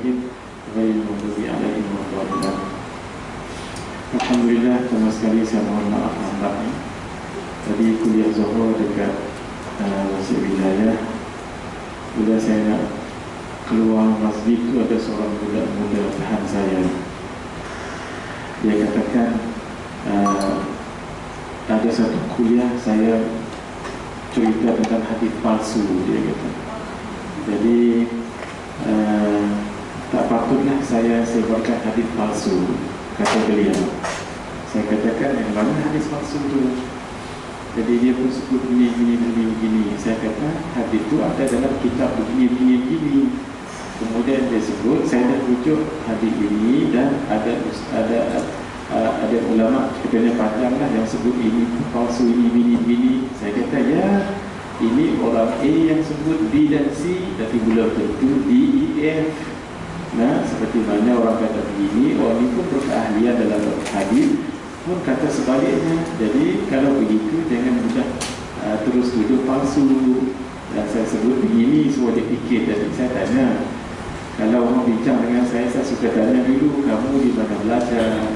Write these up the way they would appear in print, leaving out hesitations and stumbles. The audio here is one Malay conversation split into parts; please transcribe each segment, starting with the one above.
الضالين غير المغضوب عليهم ولا الضالين. Alhamdulillah, pertama sekali saya mohon maaf nampaknya tadi kuliah Zuhur dekat Masjid Wilayah. Bila saya nak keluar masjid tu, ada seorang budak muda tahan saya. Dia katakan ada satu kuliah saya cerita tentang hadis palsu, dia kata. Jadi tak patutlah saya sebarkan hadis palsu, kata beliau. Saya katakan, yang mana hadis palsu tu? Jadi dia pun sebut begini. Saya kata, hadis tu ada dalam kitab begini. Kemudian dia sebut, saya dah rujuk hadis ini, dan ada ulama katanya panjang lah yang sebut ini palsu, ini. Saya kata, ya, ini orang A yang sebut B dan C, tapi belum tentu D, E, F. Nah, seperti mana orang kata begini, orang ini pun berkeahlian dalam hadis pun kata sebaliknya. Jadi kalau begitu, jangan mudah terus tuduh palsu. Dan saya sebut begini, semua dia fikir. Jadi saya tanya, kalau orang bincang dengan saya suka tanya dulu, kamu di mana belajar,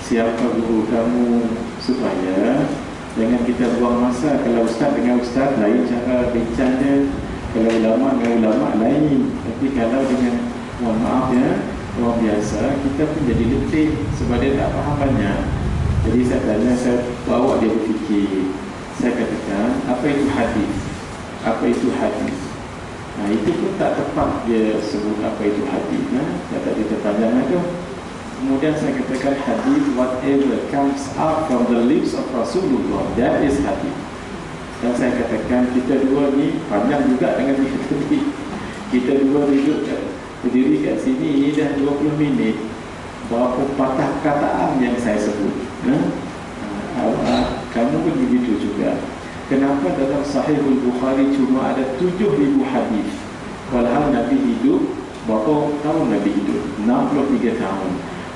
siapa guru kamu, supaya jangan kita buang masa. Kalau ustaz dengan ustaz, lain cara bincangnya. Kalau ulama dengan ulama, lain. Tapi kalau dengan, mohon maaf ya, orang biasa, kita pun jadi letih sebab dia tak faham banyak. Jadi saya tanya, saya bawa dia berfikir. Saya katakan, apa itu hadis? Apa itu hadis? Nah, itu pun tak tepat dia sebut apa itu hadis. Kata dia terpanjang itu. Kemudian saya katakan, hadis, whatever comes out from the lips of Rasulullah, that is hadis. Dan saya katakan, kita dua ni panjang juga dengan kita tadi. Kita dua duduk berdiri kat sini, ini dah 20 minit. Berapa patah kataan yang saya sebut. Kamu pun begitu juga. Kenapa dalam Sahihul Bukhari cuma ada 7,000 hadis, padahal Nabi hidup berapa tahun? Nabi hidup 63 tahun.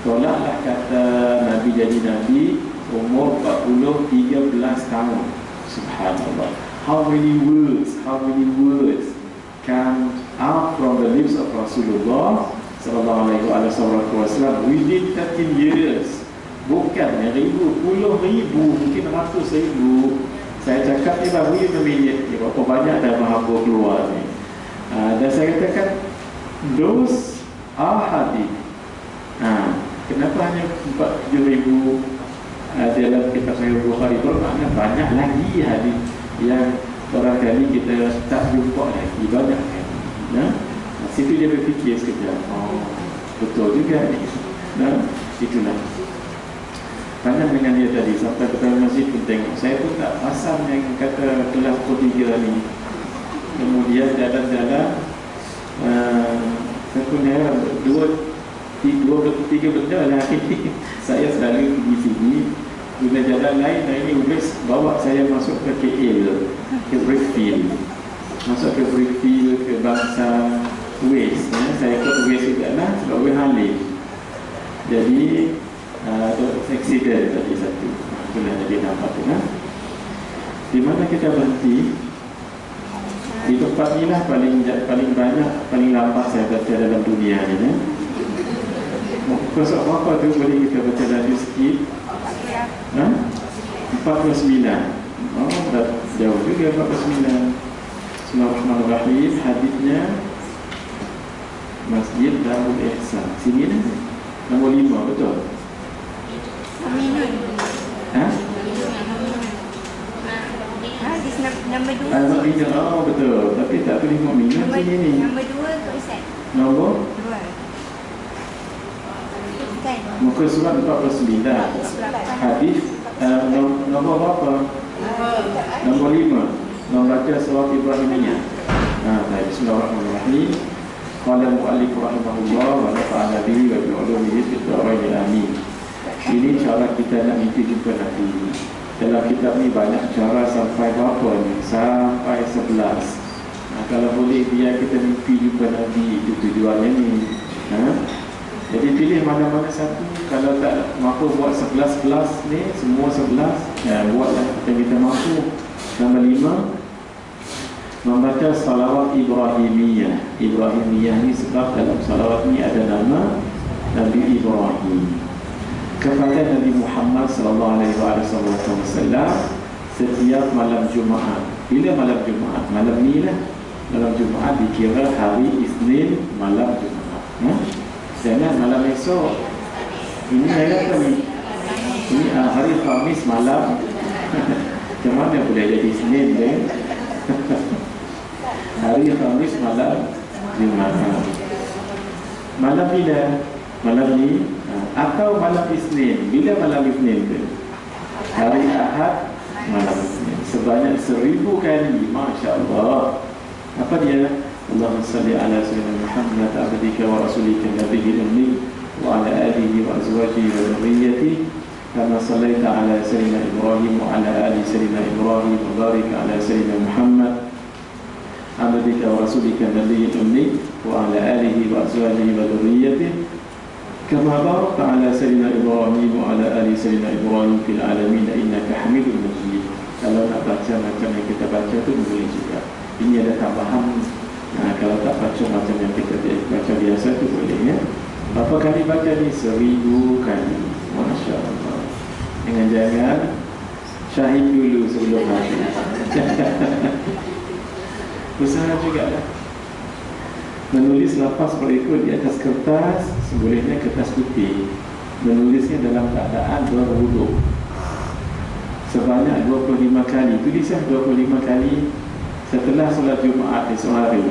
Tolaklah kata Nabi jadi Nabi umur 13 tahun. Subhanallah. How many words come out from the lips of Rasulullah sallallahu alaihi wasallam within 13 years. Bukan ribu, puluh ribu, mungkin ratus ribu. Saya cakap ni baru 5 minit, berapa banyak dah mahabur keluar ni. Dan saya katakan, those are hadith. Kenapa hanya 47 ribu dalam kitab Sahih Bukhari? Bermakna banyak lagi hadith yang barangkali kita tak jumpa lagi, banyak kan. Situ dia berfikir sekejap, betul juga ni. Itulah. Tanya dengan dia tadi, sampai ketua masjid pun tengok. Saya pun tak pasang yang kata kelas ketiga ni. Kemudian jalan-jalan, saya pun heran, tiga benda lah ini. Saya selalu pergi sini, guna jalan lain. Ini Ubis bawa saya masuk ke KL, ke Brickfield. Masuk ke Brickfield, ke Bangsa West. Saya ikut West juga lah, sebab West Halim. Jadi accident tadi satu. Itulah jadi nampak tu. Di mana kita berhenti? Di tempat ni lah paling banyak, paling lambat saya baca dalam dunia ni. Kosok apa tu boleh kita baca lagi sikit? 49. Dah jauh juga 49. Bismillahirrahmanirrahim. Hadisnya Masjid Darul Ihsan. Sini ni nombor 5, betul? Nombor 2. Betul. Tapi tak boleh minum sini ni. Nombor 2 ke Ustaz? Nombor 2. Kan? Muka surat 49. Hadis nombor berapa? Nombor 5. Membaca surat Ibrahimiyah. Baik, bismillahirrahmanirrahim. Qala al-mu'allif rahimahullah wa nafa'ana bihi wa bi ulumihi fid dharain amin. Ini cara kita nak mimpi jumpa Nabi. Dalam kitab ni banyak cara sampai berapa ni? Sampai 11. Kalau boleh biar kita mimpi jumpa Nabi, itu tujuannya ni. Jadi pilih mana-mana satu. Kalau tak mampu buat 11 ni, semua 11, buatlah kita mampu. Nombor 5, membaca salawat Ibrahimiyah. Ibrahimiyah ni sebab dalam salawat ni Nabi Ibrahim kepada Nabi Muhammad sallallahu alaihi wasallam setiap malam Jumaat. Bila malam Jumaat? Malam ni lah. Malam Jumaat dikira hari Isnin malam Jumaat. Jangan malam esok. Ini apa ni? Ini hari Khamis malam. Macam mana boleh jadi Isnin kan? Hari Khamis malam Jumaat. Malam bila? Malam ni atau malam Isnin. Bila malam Isnin tu? Hari Ahad malam Isnin. Sebanyak 1000 kali. Masya Allah. Apa dia? Allahumma salli ala sayyidina Muhammad abdika wa rasulika nabiyil ummi wa ala alihi wa azwajihi wa dhurriyyatihi kama sallaita ala sayyidina Ibrahim wa ala ali sayyidina Ibrahim wa barik ala sayyidina Muhammad abdika wa rasulika nabiyil ummi wa ala alihi wa azwajihi wa dhurriyyatihi kama barakta ala sayyidina Ibrahim wa ala ali sayyidina Ibrahim fil alamin innaka Hamidum Majid. Kalau nak baca macam yang kita baca tu boleh juga. Ini ada tambahan. Kalau tak baca macam yang kita baca biasa tu boleh ya. Berapa kali baca ni? 1000 kali. Masya Allah. Jangan syahid dulu sebelum mati. Usaha juga lah. Menulis lafaz berikut di atas kertas, sebolehnya kertas putih. Menulisnya dalam keadaan berwuduk sebanyak 25 kali. Tulislah 25 kali setelah solat Jumaat esok hari.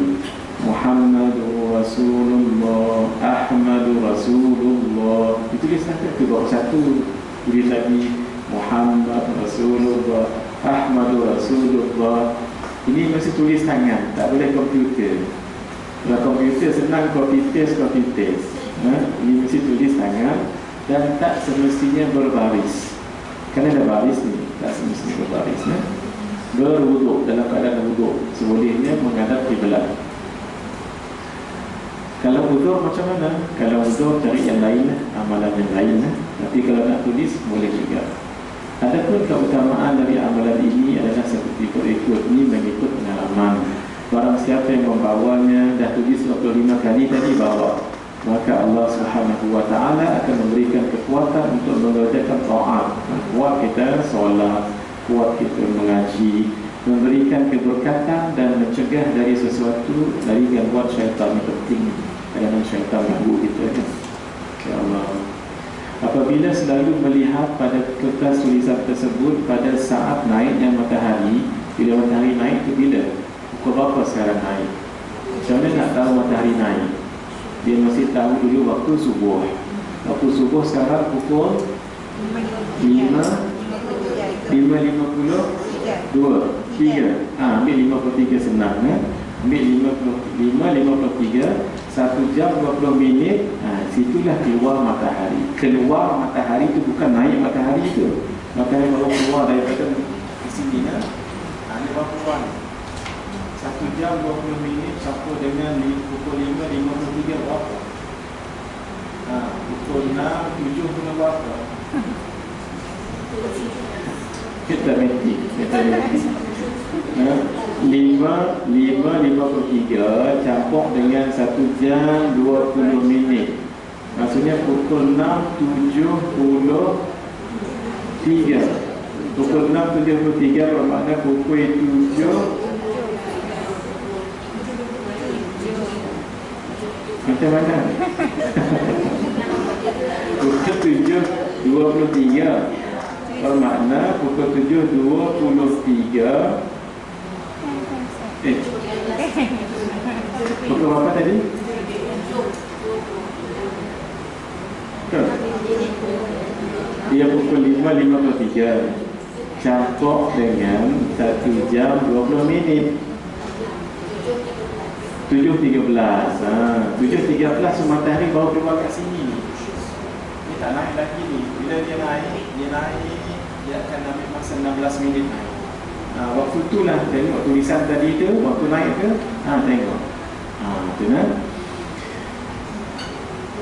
Muhammadur Rasulullah, Ahmadur Rasulullah. Ditulislah ke baru satu. Tulis lagi Muhammad Rasulullah, Ahmadur Rasulullah. Ini mesti tulis tangan, tak boleh komputer. Kalau komputer senang copy paste. Ini mesti tulis tangan dan tak semestinya berbaris. Kan ada baris ni, tak semestinya berbaris. Berwuduk, dalam keadaan wuduk, sebolehnya menghadap kiblat. Kalau wuduk macam mana? Kalau wuduk cari yang lain, amalan yang lain. Tapi kalau nak tulis boleh juga. Adapun keutamaan dari amalan ini adalah seperti berikut. Ini mengikut pengalaman. Barang siapa yang membawanya dah tulis 25 kali tadi bawa, maka Allah Subhanahu wa taala akan memberikan kekuatan untuk mengerjakan taat. Kuat kita solat, kuat kita mengaji, memberikan keberkatan dan mencegah dari sesuatu dari gangguan syaitan. Yang penting kadang-kadang syaitan ganggu kita kan. Ya Allah. Apabila selalu melihat pada kertas tulisan tersebut pada saat naiknya matahari, bila matahari naik itu bila? Pukul berapa sekarang naik? Macam mana nak tahu matahari naik? Dia mesti tahu dulu waktu subuh. Waktu subuh sekarang pukul 5:52, 3. Ambil 53 senang kan? Ambil 55:53, 1 jam 20 minit. Situlah keluar matahari. Keluar matahari itu bukan naik matahari itu. Matahari baru keluar daripada di sini kan? Ini baru keluar. 1 jam 20 minit sampai dengan pukul 5:53 berapa? Pukul 6, 7 pun berapa? Kita metik 5:53 campur dengan 1 jam 20 minit. Maksudnya pukul 6:73. Pukul 6:73 bermakna pukul 7. Macam mana? Pukul 7:23 bermakna pukul 7:23. Pukul berapa tadi? Dia pukul 5:53 campur dengan 1 jam 20 minit. 7:13. 7:13 matahari baru keluar kat sini. Dia tak naik lagi ni. Bila dia naik dia akan ambil masa 16 minit naik. Waktu itulah tengok tulisan tadi tu, waktu naik ke? Tengok. Tu kan?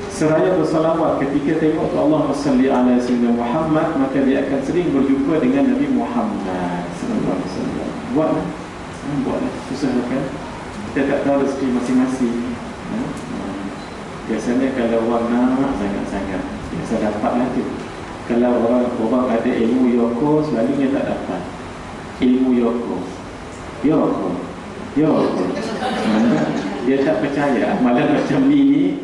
Seraya bersalawat ketika tengok Allahumma salli ala sayyidina Muhammad, maka dia akan sering berjumpa dengan Nabi Muhammad sallallahu alaihi wasallam. Buatlah, susah kan? Kita tak tahu rezeki masing-masing. Biasanya kalau orang nak sangat-sangat, biasa dapatlah tu. Kalau orang ada ilmu Yoko, selalunya tak dapat ilmu Yoko. Dia tak percaya amalan macam ni.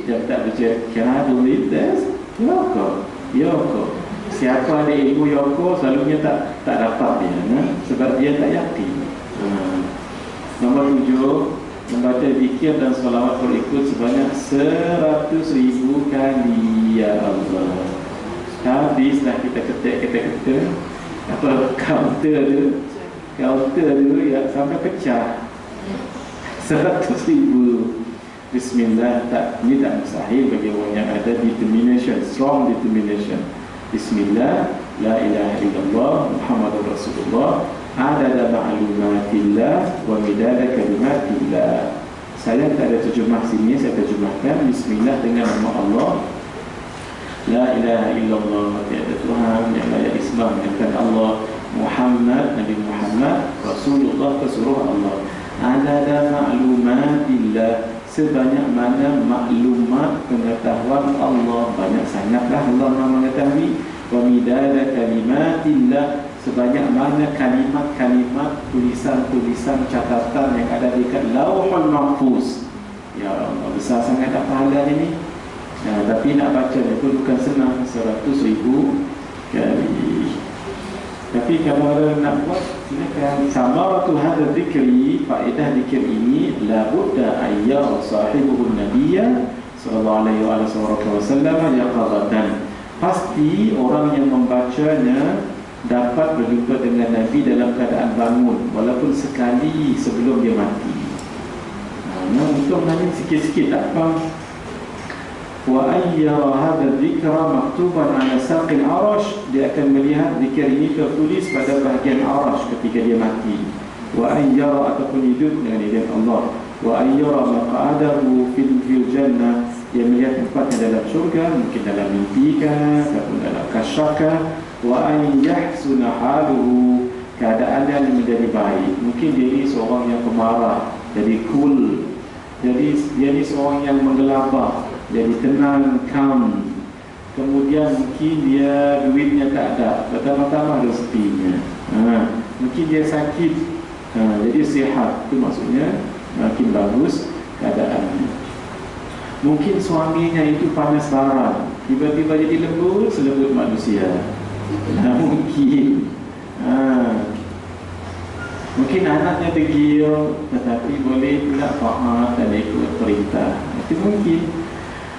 Dia tak percaya. Can I believe this? Yoko. Siapa ada ilmu Yoko, selalunya tak dapat dia, sebab dia tak yakin. Nombor 7, membaca zikir dan salawat berikut sebanyak 100,000 kali. Ya Allah. Habislah kita ketik apa counter tu ya, sampai pecah 100,000. Bismillah, ini tak mustahil bagi orang yang ada determination, strong determination. Bismillah, la ilaha illallah, Muhammadur Rasulullah, adada ma'lumatillah wa midada kalimatillah. Saya tak ada terjemah sini, saya terjemahkan. Bismillah dengan nama Allah. La ilaha illallah, tiada Tuhan yang layak disembah melainkan Allah. Muhammad, Nabi Muhammad, Rasulullah, pesuruh Allah. Adada ma'lumatillah, sebanyak mana maklumat pengetahuan Allah, banyak sangatlah Allah Maha mengetahui. Wa midada kalimatillah, sebanyak mana kalimat-kalimat, tulisan-tulisan, catatan yang ada dekat Lauhul Mahfuz. Ya Allah, besar sangat tak pahala ini. Tapi nak baca dia pun bukan senang, 100,000 kali. Tapi kalau ada nak buat, silakan. Samaratu hadha dzikri, faedah zikir ini, la budda ayyara sahibuhu nabiyya sallallahu alaihi wasallam yaqadatan. Pasti orang yang membacanya dapat berjumpa dengan Nabi dalam keadaan bangun, walaupun sekali sebelum dia mati. Untuk nanya sikit-sikit tak apa. Wa ayyara hadha dzikra maktuban ala saqil arash, dia akan melihat zikir ini tertulis pada bahagian arash ketika dia mati. Wa ayyara, ataupun hidup dengan izin Allah. Wa ayyara maq'adahu fil jannah, dia melihat tempatnya dalam syurga, mungkin dalam mimpi kah ataupun dalam kasyakah. Wa ayyahsuna haluhu, keadaannya menjadi baik. Mungkin dia ini seorang yang pemarah, jadi cool, jadi dia ini seorang yang menggelabah, jadi tenang, calm. Kemudian mungkin dia duitnya tak ada, pertama-tama rezekinya. Mungkin dia sakit, jadi sihat. Itu maksudnya makin bagus keadaannya. Mungkin suaminya itu panas barat, tiba-tiba jadi lembut, selembut manusia. Mungkin mungkin anaknya degil, tetapi boleh pula faham dan ikut perintah. Itu mungkin.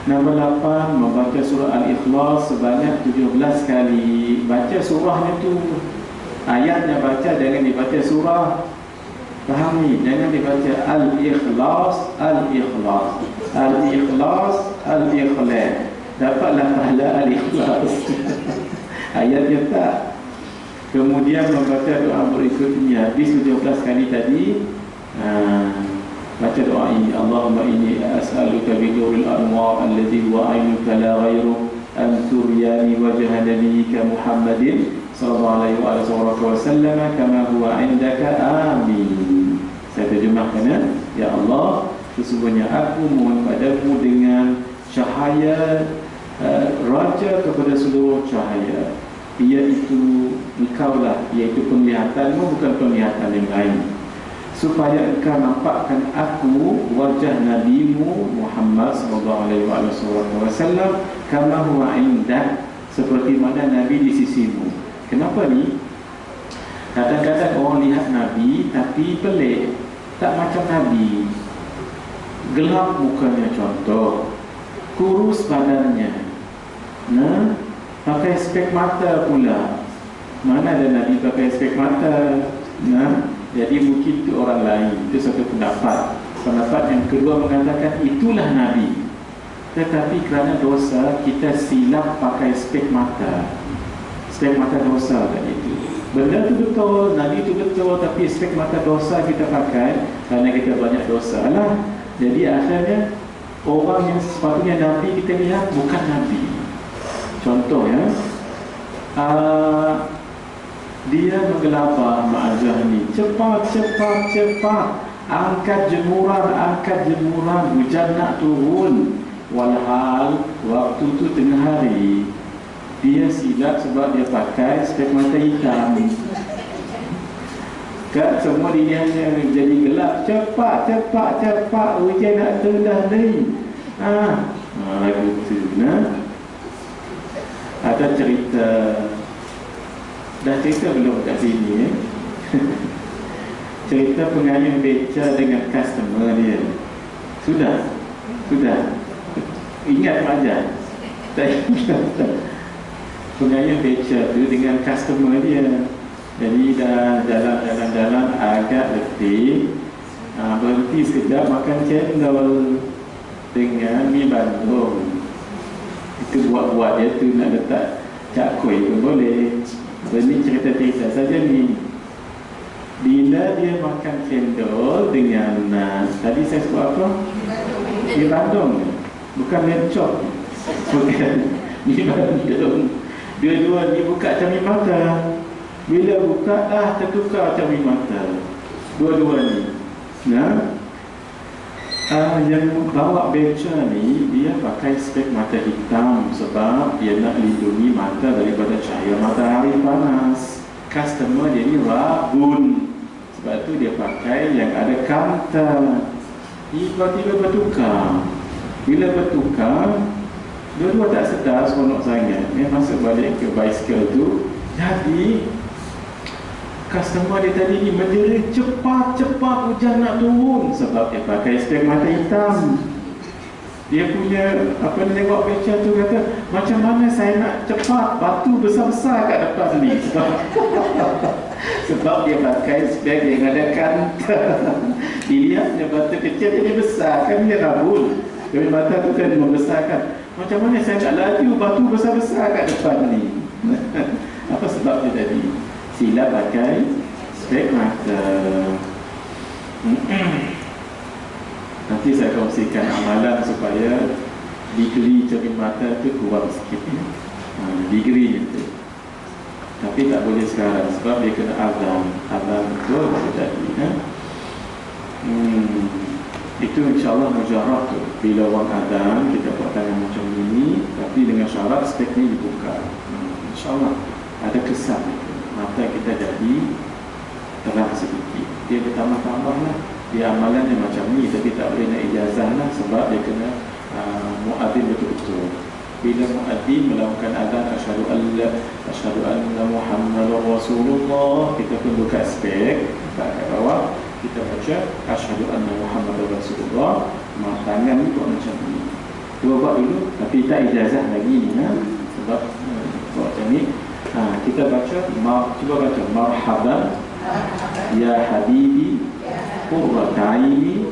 Nombor 8, membaca surah Al-Ikhlas sebanyak 17 kali. Baca surahnya tu, ayatnya baca, jangan dibaca surah. Fahami, jangan dibaca Al-Ikhlas, Al-Ikhlas, Al-Ikhlas, Al-Ikhlas. Dapatlah pahala Al-Ikhlas. Ayatnya tak. Kemudian membaca doa berikutnya, habis 17 kali tadi. Baca doa ini, Allahumma inni as'aluka biduril anwar alladhi huwa ainuka la ghairu an turyani wajha nabiyyika Muhammadin sallallahu alaihi wasallam kama huwa indaka, amin. Saya terjemahkan, ya Allah, sesungguhnya aku mohon padamu dengan cahaya raja kepada seluruh cahaya, iaitu engkaulah, iaitu penglihatanmu, bukan penglihatan yang lain, supaya engkau nampakkan aku wajah nabimu Muhammad sallallahu alaihi wasallam kama huwa indak, seperti mana Nabi di sisimu. Kenapa ni? Kadang-kadang orang lihat Nabi tapi pelik, tak macam Nabi. Gelap mukanya contoh, kurus badannya, pakai spek mata pula. Mana ada Nabi pakai spek mata? Jadi mungkin itu orang lain. Itu satu pendapat. Pendapat yang kedua mengatakan itulah Nabi, tetapi kerana dosa kita silap pakai spek mata. Spek mata dosa kan itu. Benda tu betul, Nabi tu betul, tapi spek mata dosa kita pakai kerana kita banyak dosa lah. Jadi akhirnya orang yang sepatutnya Nabi kita lihat bukan Nabi. Contoh ya, dia menggelabah ma'ajah ni, cepat, angkat jemuran, hujan nak turun. Walhal waktu tu tengah hari, dia silap sebab dia pakai spek mata hitam. Kan semua dinianya jadi gelap. Cepat hujan nak turun dah ni. Lagu tu ada cerita. Dah cerita belum kat sini cerita pengayuh beca dengan customer dia. Sudah ingat pelajar? Tak ingat. Pengayuh beca tu dengan customer dia. Jadi dah jalan agak letih, berhenti sekejap makan cendol dengan mi bandung. Itu buat dia tu nak letak cak kuih pun boleh. Ini cerita-cerita saja ni. Bila dia makan cendol dengan tadi saya sebut apa? Mi bandung. Bukan lencok. Bukan mi bandung. Dua-dua ni buka cermin mata. Bila buka tertukar cermin mata. Dua-dua ni. Yang bawa beca ni dia pakai spek mata hitam sebab dia nak lindungi mata daripada cahaya matahari panas. Customer dia ni rabun, sebab tu dia pakai yang ada kanta. Tiba-tiba bertukar. Bila bertukar, dua-dua tak sedar seronok sangat. Dia masuk balik ke bicycle tu. Jadi customer dia tadi ni menjerit cepat hujan nak turun sebab dia pakai spek mata hitam. Dia punya tengok beca tu kata, macam mana saya nak cepat, batu besar-besar kat depan ni. Sebab dia pakai spek yang ada kanta. Dilihatnya batu kecil jadi besar, kan dia rabun. Jadi mata tu kan membesarkan. Macam mana saya nak laju batu besar-besar kat depan ni. Apa sebab dia tadi? Sila pakai spek mata. Nanti saya kongsikan amalan supaya degree cermin mata tu kurang sikit. Degree itu. Tapi tak boleh sekarang sebab dia kena azan betul jadi. Itu insyaAllah mujarab tu. Bila orang azan kita buat tangan macam ini, tapi dengan syarat spek ni dibuka. InsyaAllah ada kesan itu. Mata kita jadi terang sedikit. Dia bertambah-tambah lah. Dia amalannya macam ni, tapi tak boleh nak ijazah lah sebab dia kena muadzin betul-betul. Bila muadzin melakukan azan asyhadu anna Muhammadar Rasulullah, kita pun buka spek kat bawah, kita baca asyhadu anna Muhammadar Rasulullah. Tangan ni buat macam ni. Dua buat dulu, tapi tak ijazah lagi ni sebab buat macam ni. Kita baca, cuba baca marhaban ya habibi qurrata aini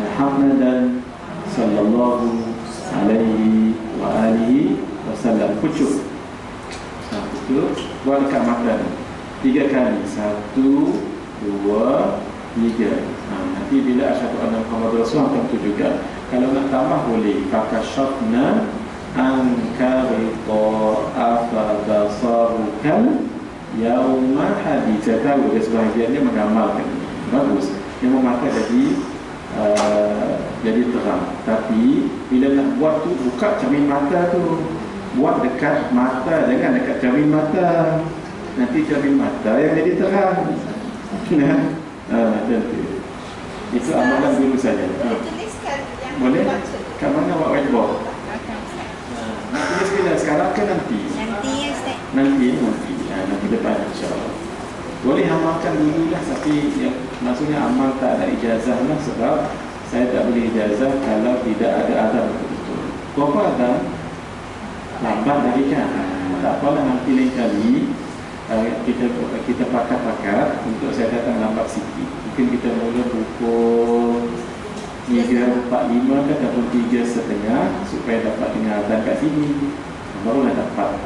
Muhammadan sallallahu alaihi wa alihi wasallam. Pucuk. Pucuk. Buat dekat mata ni 3 kali. 1, 2, 3. Nanti bila asyhadu anna Muhammadar Rasulullah tentu juga. Kalau nak tambah boleh pakai syafna angkarito afadasarukal yauma hadith. Saya tahu dia sebahagian dia mengamalkan. Bagus. Dia memakai jadi terang. Tapi bila nak buat tu, buka cermin mata tu. Buat dekat mata, jangan dekat cermin mata. Nanti cermin mata yang jadi terang. Itu amalan dulu saja. Boleh? Kat mana buat whiteboard? Nak tulis bila sekarang ke nanti? Nanti ya Ustaz. Nanti depan insyaAllah. Boleh amalkan dulu lah, tapi maksudnya amal tak ada ijazah lah sebab saya tak boleh ijazah kalau tidak ada azan betul-betul. Berapa azan? Lambat lagi kan? Tak apalah, nanti lain kali kita pakat-pakat untuk saya datang lambat sikit. Mungkin kita mula pukul 3.45 ke ataupun 3.30 supaya dapat dengar azan kat sini. Barulah dapat.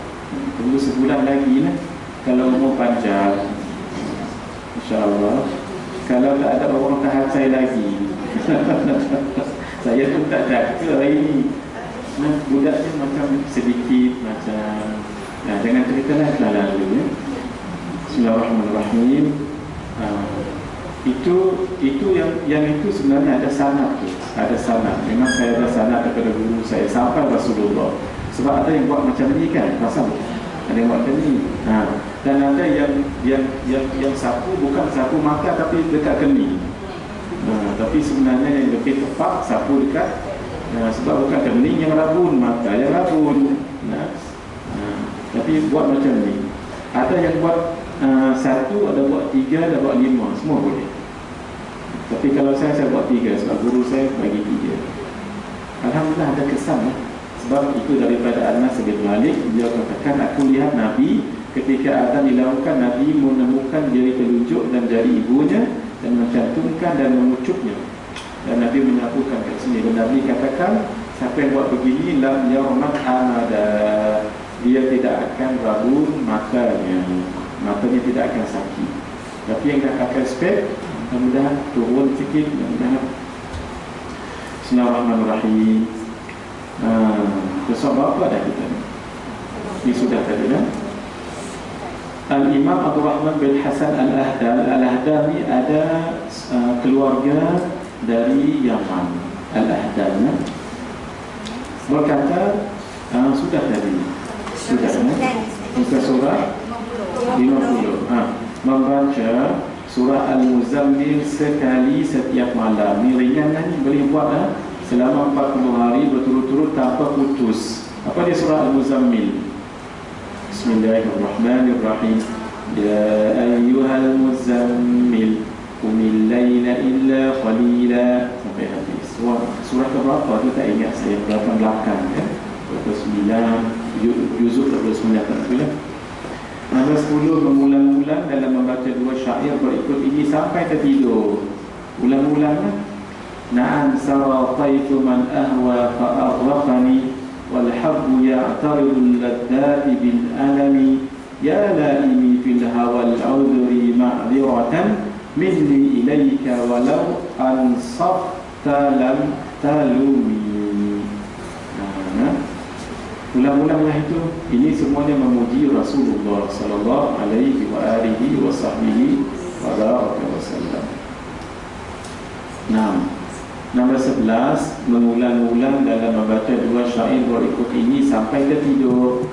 Tunggu sebulan lagi lah. Kalau umur panjang, InsyaAllah. Kalau tak ada orang tahan saya lagi, saya pun tak jaga hari ni. Budaknya macam sedikit macam jangan cerita lah lalu ya. Bismillahirrahmanirrahim. Itu yang itu sebenarnya ada sanad tu. Ada sanad. Memang saya ada sanad daripada guru saya sampai Rasulullah. Sebab ada yang buat macam ni kan, pasal ada yang buat macam ni. Dan ada yang sapu bukan sapu mata tapi dekat kening. Tapi sebenarnya yang lebih tepat sapu dekat sebab bukan kening yang rabun, mata yang rabun. Tapi buat macam ni. Ada yang buat 1, ada buat 3, ada buat 5, semua boleh. Tapi kalau saya buat 3 sebab guru saya bagi 3. Alhamdulillah ada kesan sebab itu daripada Anas bin Malik. Dia katakan, aku lihat Nabi ketika adan dilakukan, Nabi menemukan jari telunjuk dan jari ibunya dan mencantumkan dan mengucupnya. Dan Nabi menyapukan kat sini. Dan Nabi katakan, siapa yang buat begini lam yarmat amada, dia tidak akan rabun matanya tidak akan sakit. Tapi yang dah pakai spek, mudah-mudahan turun sikit, mudah-mudahan. Bismillahirrahmanirrahim. Besok apa dah kita ni? Ini sudah tadi kan? Al-Imam Abdul Rahman bin Hasan Al-Ahdal ni ada keluarga dari Yaman. Al-Ahdal berkata, sudah tadi, sudah muka surah 50. Membaca surah Al-Muzammil sekali setiap malam. Ni ringan ni, boleh buat selama 40 hari berturut-turut tanpa putus. Apa dia surah Al-Muzammil? Bismillahirrahmanirrahim. Ya ayyuhal muzammil qumil laila illa qalila, sampai habis. Surah keberapa tu tak ingat saya, berapa belakang ya. 29 juzuk 29 tak boleh. Nombor 10, mengulang-ulang dalam membaca 2 syair berikut ini sampai tertidur. Ulang-ulang. Na'am sarataitu man ahwa fa'aghraqani wal habbu ya'taridu al-laddati bil alami ya laimi fil hawal udhri ma'dhiratan minni ilayka walau ansafta lam talumi. Ulang-ulanglah itu. Ini semuanya memuji Rasulullah sallallahu alaihi wa alihi wa sahbihi wa baraka wasallam. Nombor 11, mengulang-ulang dalam membaca 2 syair berikut ini sampai tertidur.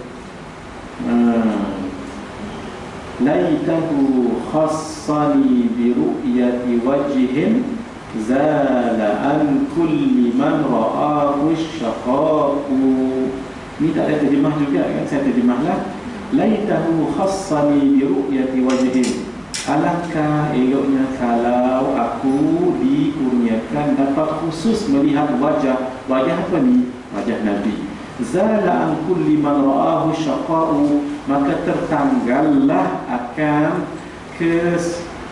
Laitahu khassani bi ru'yati wajhin zala an kulli man ra'ahu syaqa'u. Ini tak ada terjemah juga kan, saya terjemahlah. Laitahu khassani bi ru'yati wajhin. Alangkah eloknya kalau aku dikurniakan dapat khusus melihat wajah apa ni? Wajah Nabi. Zala an kulli man ra'ahu syaqa'u, maka tertanggallah akan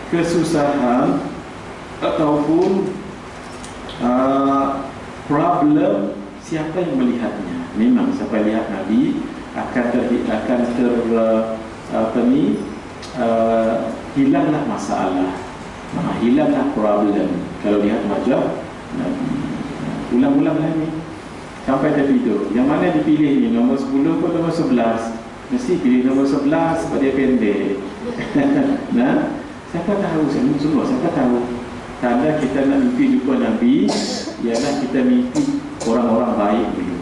kesusahan ataupun problem siapa yang melihatnya. Memang siapa lihat Nabi akan hilanglah masalah, hilanglah problem kalau lihat wajah Nabi. Ulang-ulanglah ni sampai tertidur. Yang mana dipilih ni, nombor 10 atau nombor 11? Mesti pilih nombor 11 sebab dia pendek. Nah, siapa tahu, siapa tahu tanda kita nak mimpi jumpa Nabi ialah kita mimpi orang-orang baik dulu.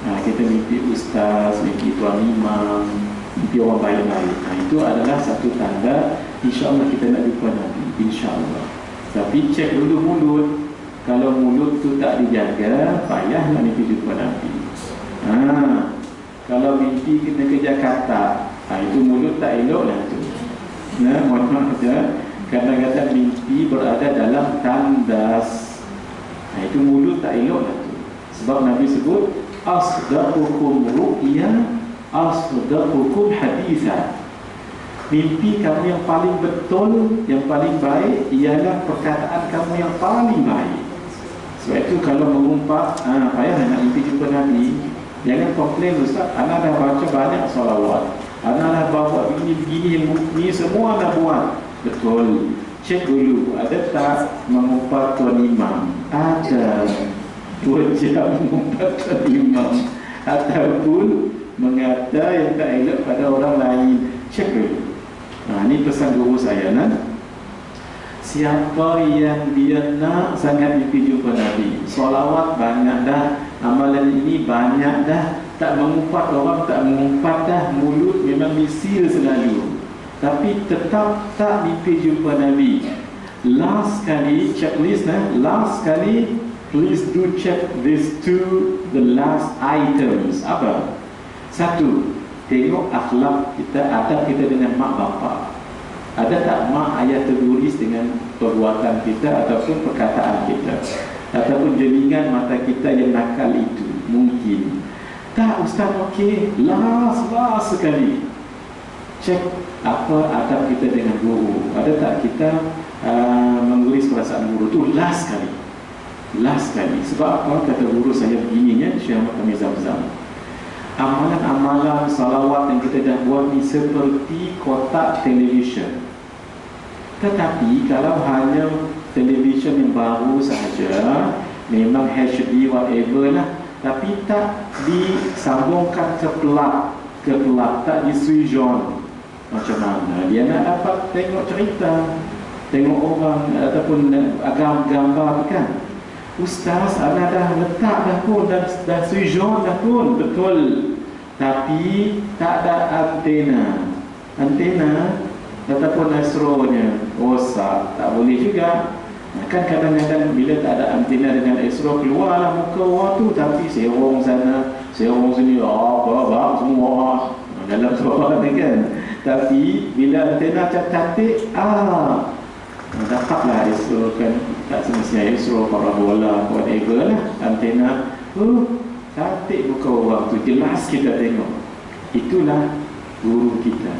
Kita mimpi ustaz, mimpi tuan imam, mimpi orang baik-baik. Itu adalah satu tanda insya-Allah kita nak jumpa Nabi, insya-Allah. Tapi cek dulu mulut. Kalau mulut tu tak dijaga, payah nak mimpi jumpa Nabi. Kalau mimpi kita ke Jakarta, itu mulut tak elok lah tu. Mohon maaf saja. Kadang-kadang mimpi berada dalam tandas, itu mulut tak elok lah tu. Sebab Nabi sebut asdaqukum ru'ya asdaqukum haditha. Mimpi kamu yang paling betul, yang paling baik ialah perkataan kamu yang paling baik. Sebab itu kalau mengumpat, payah nak mimpi jumpa Nabi. Jangan komplain, ustaz, anak dah baca banyak salawat, anak dah bawa begini, ini semua dah buat. Betul. Cek dulu, ada tak mengumpat tuan imam? Ada. 2 jam mengumpat tuan imam, ataupun mengata yang tak elok pada orang lain. Cek dulu. Ini pesan guru saya. Siapa yang dia nak sangat mimpi jumpa Nabi, solawat banyak dah, amalan ini banyak dah, tak mengumpat orang, tak mengumpat dah, mulut memang bisil selalu, tapi tetap tak mimpi jumpa Nabi. Last kali, checklist last kali, please do check these two, the last items. Apa? Satu, tengok akhlak kita, adab kita dengan mak bapak. Ada tak mak ayah terguris dengan perbuatan kita ataupun perkataan kita, ataupun jelingan mata kita yang nakal itu? Mungkin tak, ustaz. Okey, last sekali, cek apa adab kita dengan guru. Ada tak kita mengguris perasaan guru? Tu last sekali. Sebab apa? Kata guru saya begininya, Syekh Muhammad Zamzam, amalan-amalan salawat yang kita dah buat ni seperti kotak televisyen. Tetapi kalau hanya televisyen yang baru sahaja, memang HD whatever lah, tapi tak disambungkan ke pelat, tak di switch on, macam mana dia nak dapat tengok cerita, tengok orang ataupun gambar kan? Ustaz, ana dah letak dah pun, dah switch on dah pun, betul, tapi tak ada antena ataupun astronya rosak, tak boleh juga. Kan kadang-kadang bila tak ada antena dengan astro, keluarlah muka orang tu, tapi serong sana, serong sini, apa semua dalam suara ni kan. Tapi bila antena cantik, dapatlah astro kan, tak semestinya astro, parabola, whatever lah, antena, cantik muka orang tu, jelas kita tengok. Itulah guru kita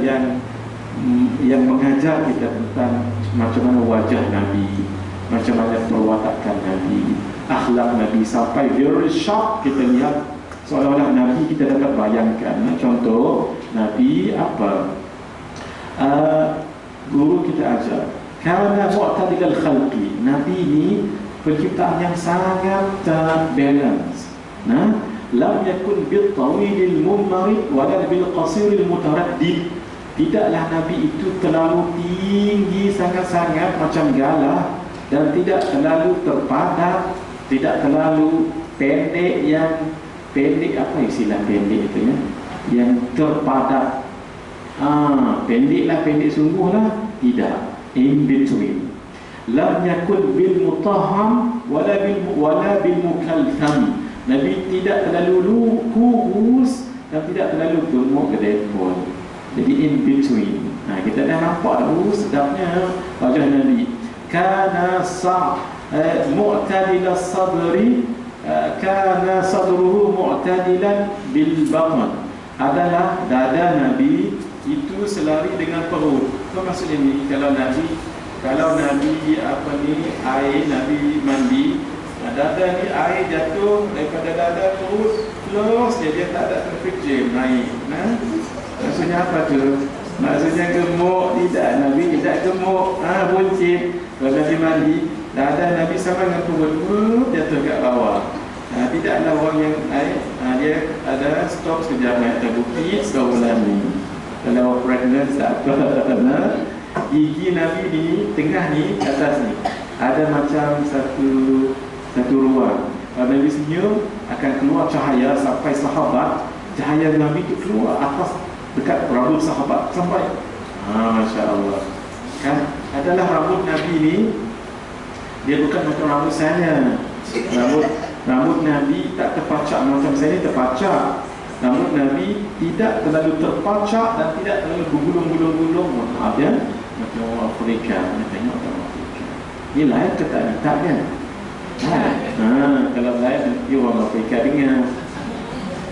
yang mengajar kita tentang macam mana wajah Nabi, macam mana perwatakan Nabi, akhlak Nabi, sampai very sharp kita lihat seolah-olah Nabi kita dapat bayangkan. Contoh Nabi apa? Guru kita ajar, karena mu'tadil al-khalqi, Nabi ni penciptaan yang sangat balance. Lam yakun bil tawilil mummarid wala bil qasiril mutaraddid. Tidaklah Nabi itu terlalu tinggi sangat-sangat macam galah, dan tidak terlalu terpadat, tidak terlalu pendek yang pendek, apa istilah pendek itu ya, yang terpadat. Pendek sungguhlah, tidak, in between. Lam yakun bil mutahham wala bil mukaltham. Nabi tidak terlalu kurus dan tidak terlalu gemuk gedepol. Jadi in between. Kita dah nampak sedapnya wajah Nabi. Kana mu'tadil as-sadri, kana sadruhu mu'tadilan bil batn. Adalah dada Nabi itu selari dengan perut. Apa maksudnya ni? Kalau Nabi air Nabi mandi, dada ni air jatuh daripada dada terus close, dia tak ada terfikir naik. Maksudnya apa tu? Maksudnya gemuk? Tidak, Nabi tidak gemuk. Buncit. Kalau Nabi mandi, dada Nabi sama dengan perut jatuh kat bawah. Tidaklah orang yang dia ada stop sekejap naik atas bukit, sebulan ni. Kalau pregnant tak apa. Gigi Nabi di tengah ni, atas ni, ada macam satu ruang. Kalau Nabi senyum, akan keluar cahaya sampai sahabat. Cahaya Nabi itu keluar atas dekat rambut sahabat sampai. Masya Allah. Kan adalah rambut Nabi ni, dia bukan macam rambut saya. Rambut Nabi tak terpacak macam saya ni terpacak. Rambut Nabi tidak terlalu terpacak dan tidak terlalu bergulung-gulung. Maaf ya, macam orang Afrika. Tengok orang Afrika. Ni layak ke tak kan? Kalau layak nanti orang Afrika dengar.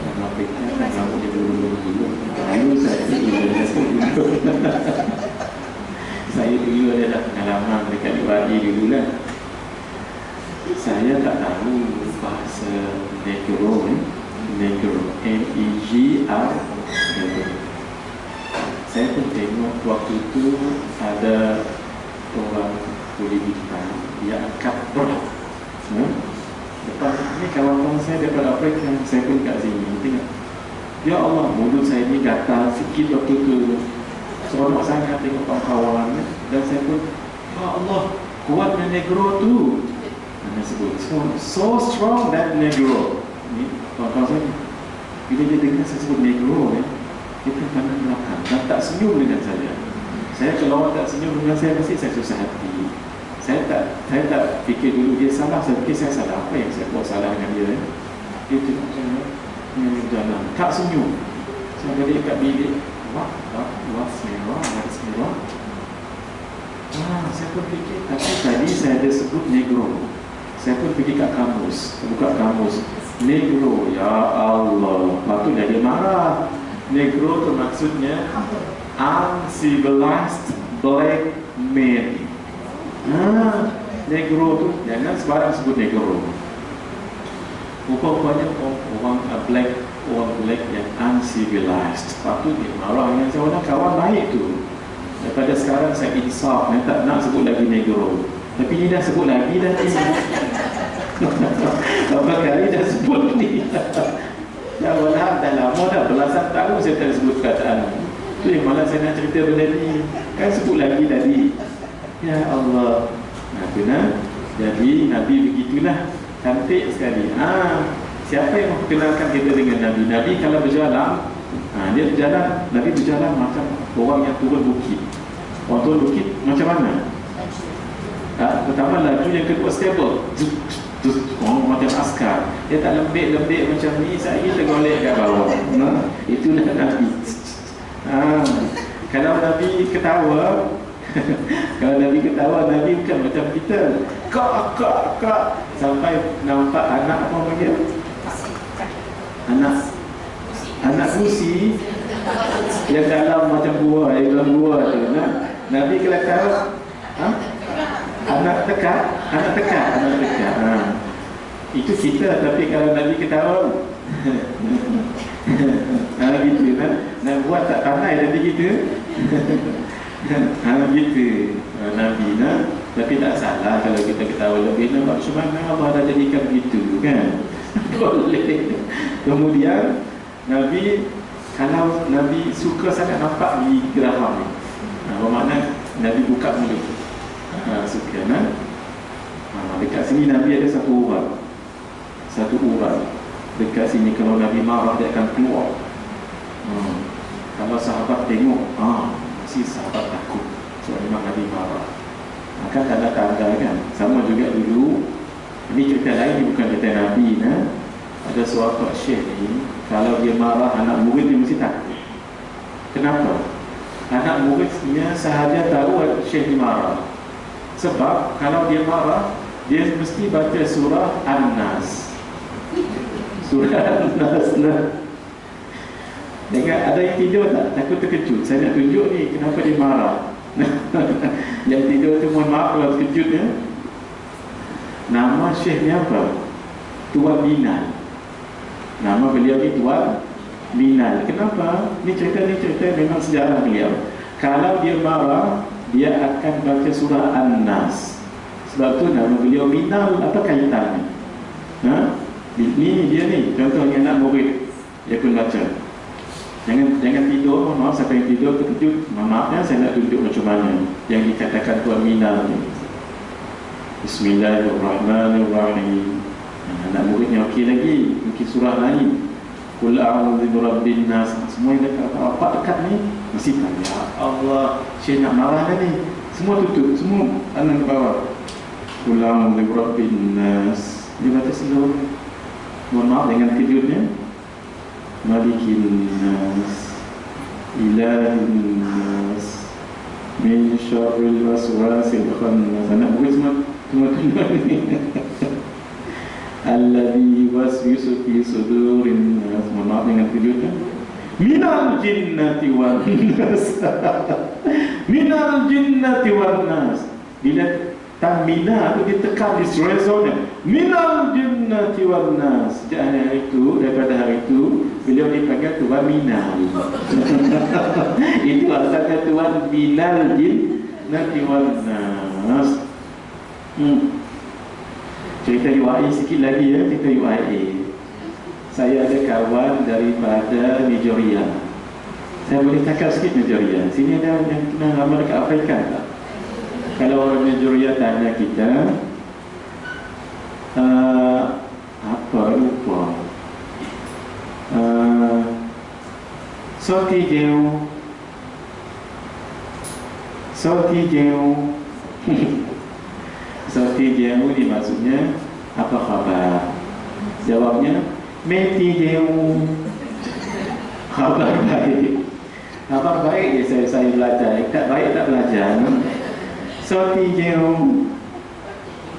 Orang Afrika kan rambut dia bergulung-gulung. Lalu saya dulu ada pengalaman dekat UAE dulu lah. Saya tak tahu bahasa Negro, N-E-G-R. Saya pun tengok waktu itu ada orang kulit hitam, dia angkat berat. Depan ni kawan-kawan saya daripada Afrika, saya pun kat sini tengok. Ya Allah, mulut saya ni gatal sikit waktu tu. seronok sangat tengok kawan-kawan ya. Dan saya pun, ya Allah, kuatnya negro tu. Dia sebut, so strong that negro. Ni kawan-kawan saya, bila dia dengar saya sebut negro ya, dia pun pandang belakang dan tak senyum dengan saya. Saya kalau orang tak senyum dengan saya, pasti saya susah hati. Saya tak fikir dulu dia salah, saya fikir saya salah. Apa yang saya buat salah dengan dia ya? Dia tengok saya jalan, tak senyum. Saya balik kat bilik, what's me wrong? Saya pun fikir, tapi tadi saya ada sebut negro. Saya pun pergi kat kamus, buka kamus, negro, ya Allah. Patutlah dia marah. Negro tu maksudnya uncivilized black man. Negro tu jangan sembarang sebut negro. Rupanya orang black yang uncivilized. Patut dia marah dengan seorang kawan baik tu. Daripada sekarang saya insaf, saya tak nak sebut lagi negro. Tapi ni dah sebut lagi dah ni. Berapa kali dah sebut ni. Dah walau dah lama dah, belasan tahun saya tak sebut kataan. Tu yang malah saya nak cerita benda ni. Kan sebut lagi tadi. Ya Allah. Benar. Jadi Nabi begitulah. Cantik sekali. Siapa yang memperkenalkan kita dengan Nabi? Nabi kalau berjalan, dia berjalan, Nabi berjalan macam orang yang turun bukit. Orang turun bukit macam mana? Pertama laju, yang kedua stable. Macam askar. Dia tak lembik-lembik macam ni, saya tergolek kat bawah. Itulah Nabi. Kalau Nabi ketawa kalau Nabi ketawa, Nabi bukan macam kita kak sampai nampak anak apa panggil? Anak busi yang dalam macam buah, dalam buah tu. Nabi kalau tahu anak tekak. Itu kita, tapi kalau Nabi ketawa gitu kan. Nak buat tak pandai Nabi kita. Gitu Nabi tapi tak salah kalau kita ketawa lebih. Nampak macam mana Allah dah jadikan begitu kan. Boleh. Kemudian Nabi, kalau Nabi suka sangat nampak di geraham ni, bermakna Nabi buka mulut. Suka dekat sini Nabi ada satu urat dekat sini. Kalau Nabi marah dia akan keluar. Kalau sahabat tengok, si sahabat takut. So memang Nabi marah. Maka tanda-tanda kan. Sama juga dulu. Ini cerita lain, bukan cerita Nabi. Ada suatu syekh ni, kalau dia marah, anak murid dia mesti takut. Kenapa? Anak muridnya sahaja tahu syekh ni marah. Sebab kalau dia marah, dia mesti baca surah An-Nas. Surah An-Nas. Ada yang tidur tak? Takut terkejut. Saya nak tunjuk ni kenapa dia marah. Yang tidur tu mohon maaf kalau terkejut ya. Nama syekh ni apa? Tuan Binal. Nama beliau ni Tuan Binal. Kenapa? Ni cerita memang sejarah beliau. Kalau dia marah, dia akan baca surah An-Nas. Sebab tu nama beliau Binal. Apa kaitan ni? Ni dia ni, contohnya anak murid, dia pun baca. Jangan tidur, mohon maaf siapa yang tidur terkejut. Maaf ya, saya nak tunjuk macam mana yang dikatakan Tuan Minal ni. Bismillahirrahmanirrahim. Anak muridnya okey lagi, mungkin surah lain. Qul a'udzu birabbin nas. Semua yang dekat dekat ni mesti tanya, ya Allah, saya nak marah dah ni. Semua tutup, semua anak ke bawah. Qul a'udzu birabbin nas. Dia baca seluruh. Mohon maaf dengan tidurnya. Malikin nas, ilahin nas, min syarril waswasil khannas. Anak murid semua ni. Alladhi waswisu fi sudurin nas. Mohon maaf dengan tidurnya. Minal jinnati wan nas. Minal jinnati wan nas. Bila tamina tu ditekan, disresonnya. Minal jinnati wan nas. Sejak hari itu, daripada hari itu, beliau dipanggil Tuan Minal. Itu asalnya Tuan Minal jinnati wan nas. Cerita UAE sikit lagi ya, cerita UAE. Saya ada kawan daripada Nigeria. Saya boleh cakap sikit Nigeria. Sini ada yang kenal nama dekat Afrika tak? Kalau orang Nigeria tanya kita, apa lupa? Soti jeu, soti jeu. Soti jeu ni maksudnya apa khabar? Jawabnya meti jeu. Khabar baik. Khabar baik je saya belajar. Tak baik tak belajar. Soti jeu.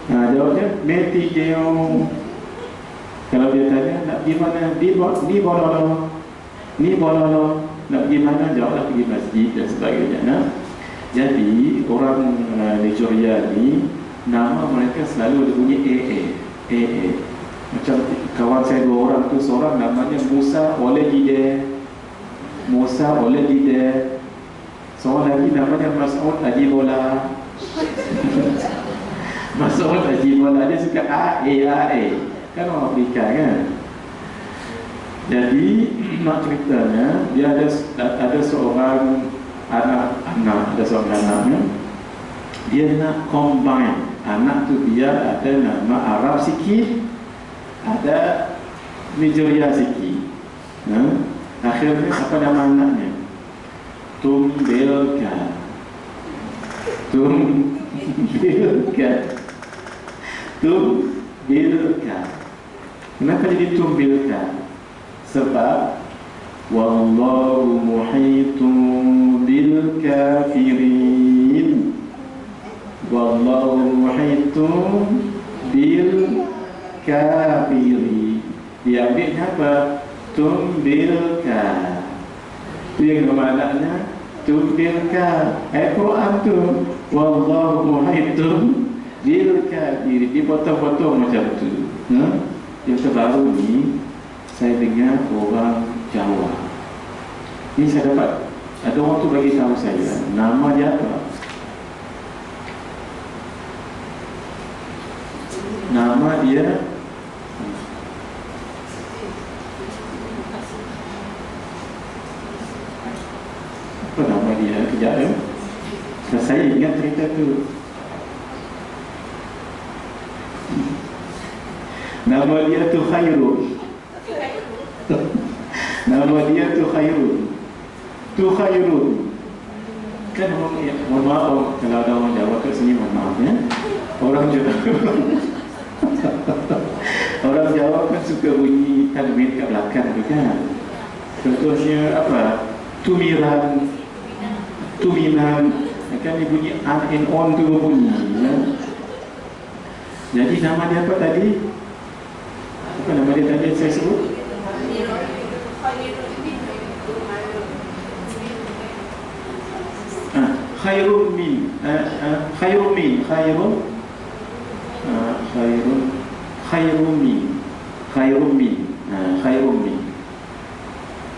Jawabnya meti jeu. Kalau dia tanya nak pergi mana? Ni bololo. Ni bololo. Nak pergi mana? Jawablah pergi masjid dan sebagainya. Nah. Jadi orang Nigeria ni nama mereka selalu ada bunyi AA. Macam kawan saya 2 orang tu, seorang namanya Musa Olegide. Seorang lagi namanya Mas'ud Ajibola. Mas'ud Ajibola, dia suka AE. Kan orang Afrika kan. Jadi nak ceritanya dia ada seorang anak, ada seorang anaknya. Dia nak combine anak tu biar ada nama Arab sikit, ada Nigeria sikit. Akhirnya apa nama anaknya? Tumbilka. Kenapa jadi Tumbilka? Sebab wallahu muhitun bil kafirin. Wallahu muhitun bil kafirin. Diambilnya apa? Tumbilka. Itu yang bermaknanya Tumbilka. Quran tu wallahu muhitun bil kafirin. Dipotong-potong macam tu. Yang terbaru ni saya dengar orang Jawa. Ini saya dapat, ada orang tu bagi tahu saya nama dia apa. Nama dia apa nama dia? Kejap ya. Saya ingat cerita tu. Nama dia tu Khairul. Nama dia tu Khairul. Kan orang, mohon maaf kalau ada orang Jawa kat sini, mohon maaf ya. Orang Jawa kan suka bunyi tanwin kat belakang tu kan. Contohnya apa? Tuminan. Kan dia bunyi an and on tu bunyi ya. Jadi nama dia apa tadi? Apa nama dia tadi saya sebut? Khairun min.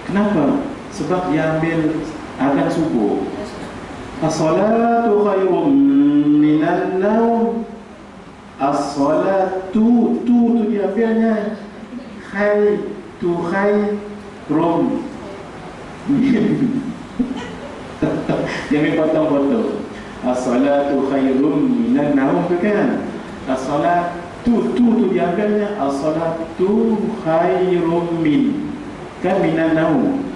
Kenapa? Sebab dia ambil azan subuh. As-salatu khairun minan naum. As-salatu tu dia ambilnya khairun. Jangan potong-potong. As-salatu khairun minan naum tu kan. As-salatu tu diambilnya as-salatu khairun min. Kan minan naum.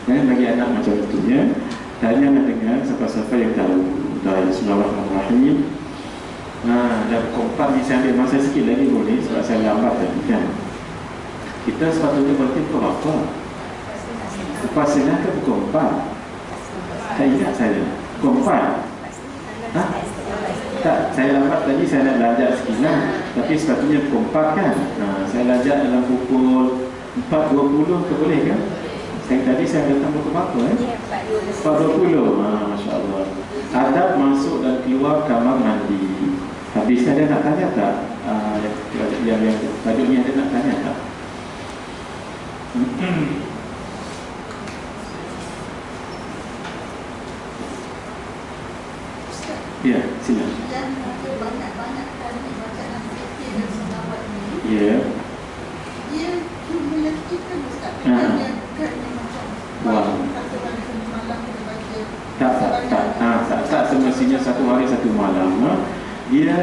Jangan bagi anak macam itu ya. Tanya dengan siapa-siapa yang tahu. Bismillahirrahmanirrahim. Dan kompak ni saya ambil masa sikit lagi boleh sebab saya lambat tadi kan. Kita sepatutnya berarti pukul apa? Lepas sinar ke pukul 4? Saya ingat saya kompak. Tak, saya lambat tadi, saya nak belajar sikit lah. Tapi sepatutnya kompak kan. Saya belajar dalam pukul 4.20 ke boleh kan? Tadi saya datang pukul berapa 4.20. Masya Allah. Adab masuk dan keluar kamar mandi. Habis ada nak tanya tak? Yang tajuknya ada nak tanya tak? Ya, silakan. Ya. Dia cuma kita Ustaz. Wah. dia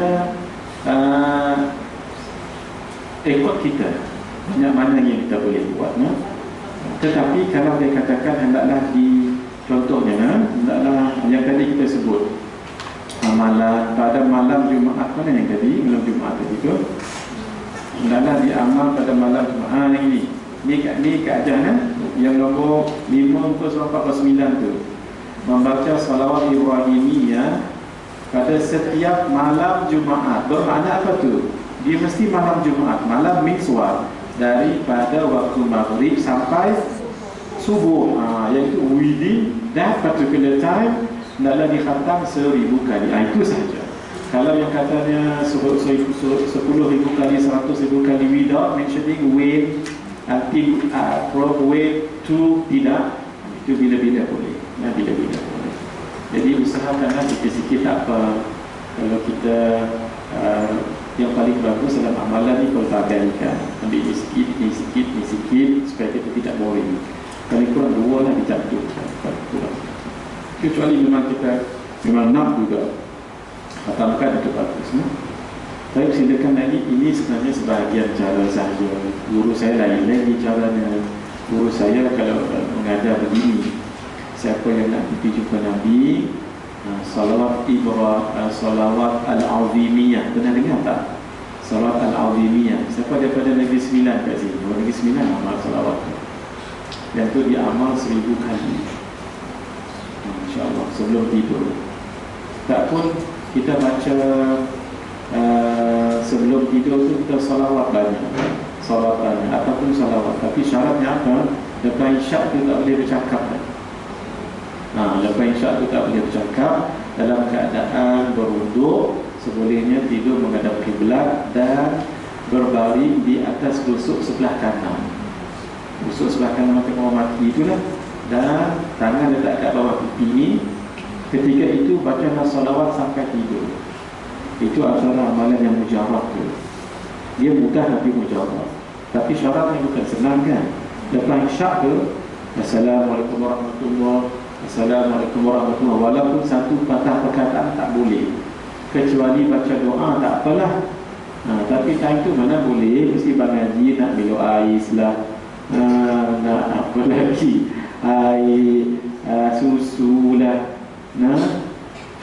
ikut kita, banyak mana yang kita boleh buat. Tetapi kalau dia katakan hendaklah contohnya, hendaklah yang tadi kita sebut amalan pada malam Jumaat, mana yang tadi malam Jumaat tadi tu, hendaklah diamal pada malam Jumaat. Ni keadaan yang nombor 5 surah 49 tu, membaca salawat Ibrahimiyah pada setiap malam Jumaat. Bermakna apa tu? Dia mesti malam Jumaat. Malam mikswar daripada waktu maghrib sampai subuh, iaitu within that particular time hendaklah dikhatam 1000 kali. Itu sahaja. Kalau yang katanya 10,000 kali, 100,000 kali without mentioning weight until weight to, tidak, itu bila-bila boleh. Bila-bila boleh. Jadi usahakanlah sikit-sikit, tak apa. Kalau kita yang paling bagus dalam amalan ni kalau tak abaikan, ambil ni sikit supaya kita tidak boring. Kalau kurang 2 lah dicampur, kecuali memang kita nak juga khatamkan, itu bagus. Saya silakan lagi. Ini sebenarnya sebahagian cara sahaja. Guru saya lain lagi caranya. Guru saya kalau mengajar begini, siapa yang nak pergi jumpa Nabi, salawat al-azimiyah, pernah dengar tak? Salawat al-azimiyah, siapa daripada Negeri Sembilan kat sini? Negeri Sembilan amal salawat, yang tu dia amal 1000 kali, InsyaAllah sebelum tidur. Tak pun kita baca sebelum tidur tu kita salawat banyak, ataupun salawat. Tapi syaratnya apa? Lepas isyak tu tak boleh bercakap. Lepas isyak tu tak boleh bercakap. Dalam keadaan berwuduk, sebolehnya tidur menghadap kiblat dan berbaring di atas busuk sebelah kanan. Busuk sebelah kanan macam orang mati itulah, dan tangan letak kat bawah pipi ni. Ketika itu bacalah salawat sampai tidur. Itu antara amalan yang mujarab tu. Dia mudah tapi mujarab. Tapi syaratnya bukan senang kan. Lepas isyak tu, Assalamualaikum warahmatullahi, Assalamualaikum warahmatullahi, walaupun satu patah perkataan tak boleh, kecuali baca doa tak apalah. Tapi time tu mana boleh, mesti bangaji nak minum air lah, nak apa lagi, air, susu lah,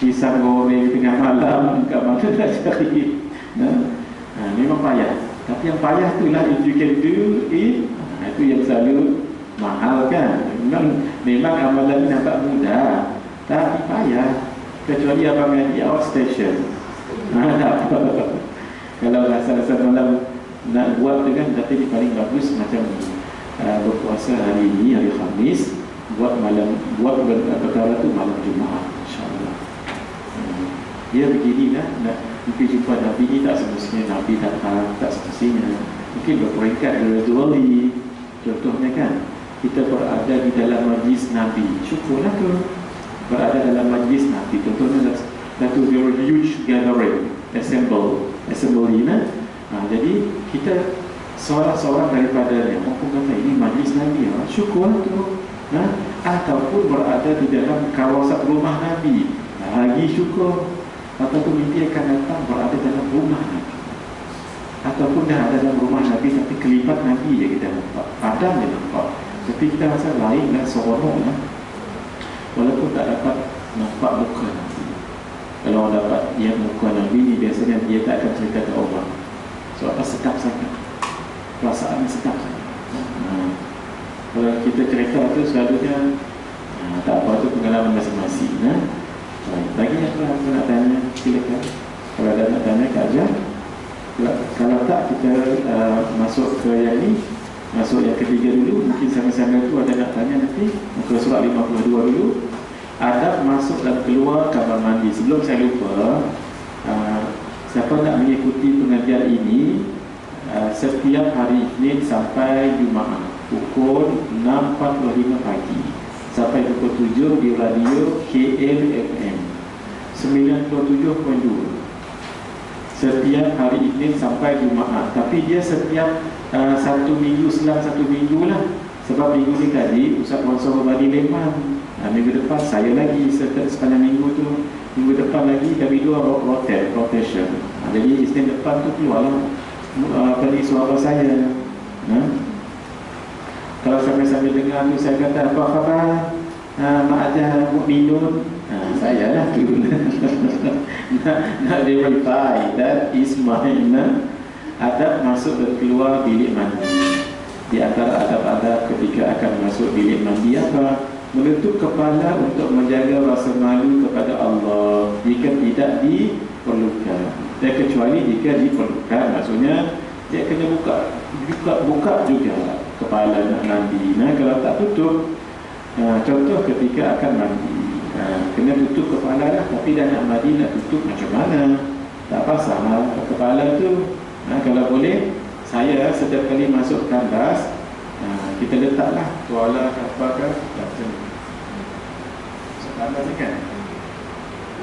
pisang goreng tengah malam, kat mana nak cari. Memang payah. Tapi yang payah tu lah, if you can do it, itu yang selalu mahal kan. Memang amalan ni nampak mudah, tapi payah. Kecuali abang ngaji outstation, tak apa. Kalau rasa-rasa malam nak buat tu kan, tapi paling bagus macam berpuasa hari ini, hari Khamis, buat perkara tu malam Jumaat, insyaAllah. Dia beginilah, nak mungkin jumpa Nabi ni tak semestinya Nabi datang, tak semestinya. Mungkin berperingkat gradually. Contohnya kan, kita berada di dalam majlis Nabi, syukurlah tu berada dalam majlis Nabi. Contohnya satu huge gathering, assembly nah. Jadi kita seorang-seorang daripadanya, orang kata ini majlis Nabi, syukurlah tu. Ataupun berada di dalam kawasan rumah Nabi, lagi syukur. Ataupun mimpi akan datang berada dalam rumah Nabi, ataupun dah ada dalam rumah Nabi tapi kelipat Nabi je kita nampak, padam je nampak, tapi kita rasa lain dan seronok lah. Walaupun tak dapat nampak muka Nabi. Kalau orang dapat lihat muka Nabi ni, biasanya dia tak akan cerita ke orang. Sebab apa? Sedap sangat, perasaannya sedap sangat. Kalau kita cerita tu selalunya tak apa, tu pengalaman masing-masing. Bagi apa nak tanya, silakan. Kalau ada nak tanya, Kak Ajar. Kalau tak, kita masuk ke yang ni, masuk yang ketiga dulu. Mungkin sama-sama tu ada nak tanya nanti. Muka surat 52 dulu. Adab masuk dan keluar kamar mandi. Sebelum saya lupa, siapa nak mengikuti pengajian ini setiap hari Isnin sampai Jumaat pukul 6.45 pagi sampai pukul 7 di radio KLFM 97.2 setiap hari Isnin sampai Jumaat. Tapi dia setiap satu minggu, selang satu minggu lah. Sebab minggu ni tadi Ustaz Mansur Badi Leman, minggu depan saya lagi sepanjang minggu tu Minggu depan lagi kami dua rotation. Jadi Isnin depan tu keluarlah dari suara saya. Kalau sambil-sambil dengar tu saya kata apa khabar? Ma'adah mukminun. Saya lah tu. Nak verify that is mine. Adab masuk dan keluar bilik mandi. Di antara adab-adab ketika akan masuk bilik mandi apa? Menutup kepala untuk menjaga rasa malu kepada Allah jika tidak diperlukan. Dan kecuali jika diperlukan, maksudnya dia kena buka juga kepala nak mandi. Kalau tak tutup, contoh ketika akan mandi, kena tutup kepala lah. Tapi dah nak mandi, nak tutup macam mana? Tak pasal kepala tu. Kalau boleh, saya setiap kali masuk tandas, kita letaklah tuala apa-apa macam ni. Tandas ni kan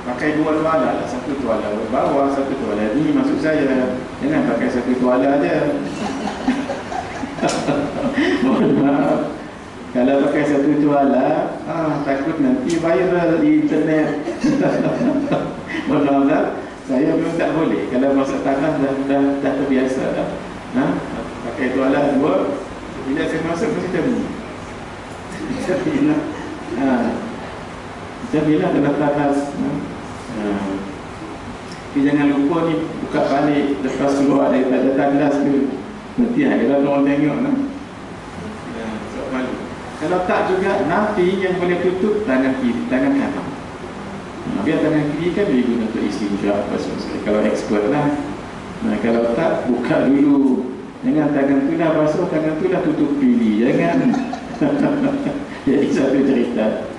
pakai dua tuala lah. Satu tuala bawah, satu tuala ni. Maksud saya, jangan pakai satu tuala aja. Mohon maaf, kalau pakai satu tuala, takut nanti viral di internet. Mohon maaf dah, saya memang tak boleh. Kalau masuk tandas dah terbiasa dah. Pakai tuala dua. Bila saya masuk mesti macam ni. Macam bila kena tandas. Tapi jangan lupa ni, buka balik lepas keluar daripada tandas tu. Nanti kalau orang tengok sok malu. Kalau tak juga, nanti yang boleh tutup tangan kiri, tangan kanan. Biar tangan kiri kan boleh guna untuk istinja. Kalau expert lah. Kalau tak, buka dulu. Jangan tangan tu dah basuh, tangan tu dah tutup pilih. Jangan. Jadi satu cerita.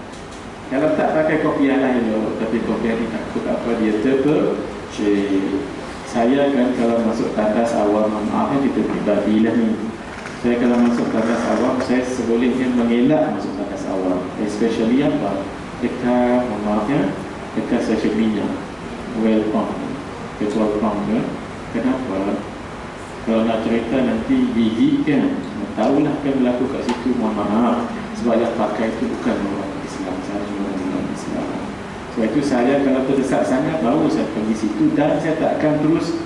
Kalau tak pakai kopiah lain, tapi kopiah ni takut apa dia terpercik. Saya kan kalau masuk tandas awam, maafnya kita pribadi lah ni. Saya kalau masuk tandas awam, saya sebolehnya mengelak masuk tandas awam. Especially apa? Dekat, maafnya, dekat stesen minyak. Welcome. Petrol pump ke. Kenapa? Kalau nak cerita nanti gigit kan. Tahulah kan berlaku kat situ, mohon maaf. Sebab yang pakai itu bukan orang Islam, saya orang Islam. Sebab itu saya kalau terdesak sangat, baru saya pergi situ. Dan saya tak akan terus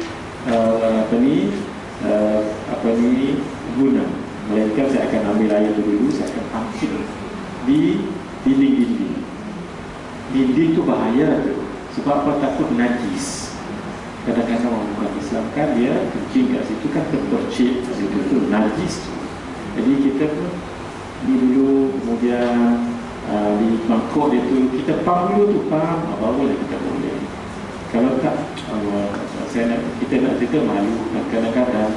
guna. Melainkan saya akan ambil air dulu, saya akan tampil di dinding-dinding. Dinding tu bahaya tu. Sebab apa? Takut najis. Kadang-kadang orang bukan Islam kan, dia kencing kat situ kan terpercik kat situ tu, najis tu. Jadi kita pun ni dulu, kemudian di mangkuk dia tu, kita pam dulu tu, pam, barulah kita boleh. Kalau tak, kita nak cerita malu. Kadang-kadang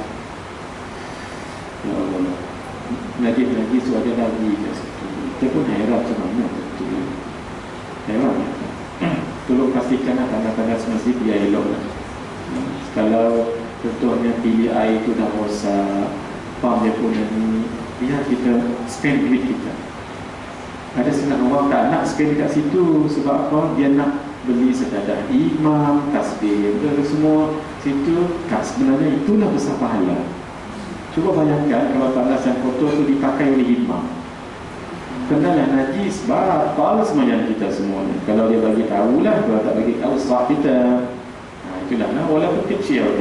ya Allah, najis tu ada lagi kat situ. Kita pun heran macam mana betul. Heran ya. Tolong pastikan tanda-tanda masjid dia elok lah. Kalau contohnya pilih air tu dah rosak, pam dia pun ni, biar kita spend duit kita. Ada setengah orang tak nak spend kat situ. Sebab apa? Dia nak beli sedadah imam, tasbih, semua situ. Sebenarnya itulah besar pahala. Cuba bayangkan kalau tandas yang kotor tu dipakai oleh imam. Kenalah najis, batal semayang kita semuanya. Kalau dia bagi tahulah, kalau tak bagi tahu, sah kita. Itulah, walaupun kecil.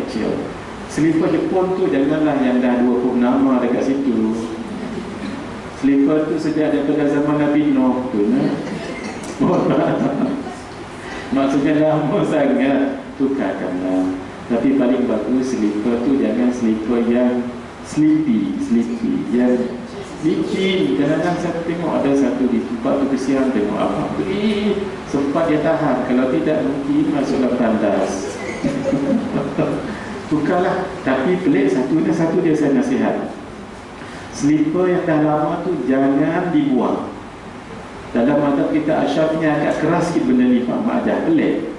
Selipar Jepun tu janganlah yang dah 20 nama dekat situ. Selipar tu sejak daripada zaman Nabi Nuh tu. Maksudnya lama sangat, tukarkanlah. Tapi paling bagus selipar tu jangan selipar yang sleepy, yang licin. Kadang-kadang saya tengok ada satu di tempat tu kesian, tengok apa sempat dia tahan. Kalau tidak mungkin masuk dalam tandas. Tukarlah. Tapi pelik satu dia saya nasihat. Slipper yang dah lama tu jangan dibuang. Dalam mazhab kita Asyafi'iyah agak keras sikit benda ni, Pak Ma'adah, pelik.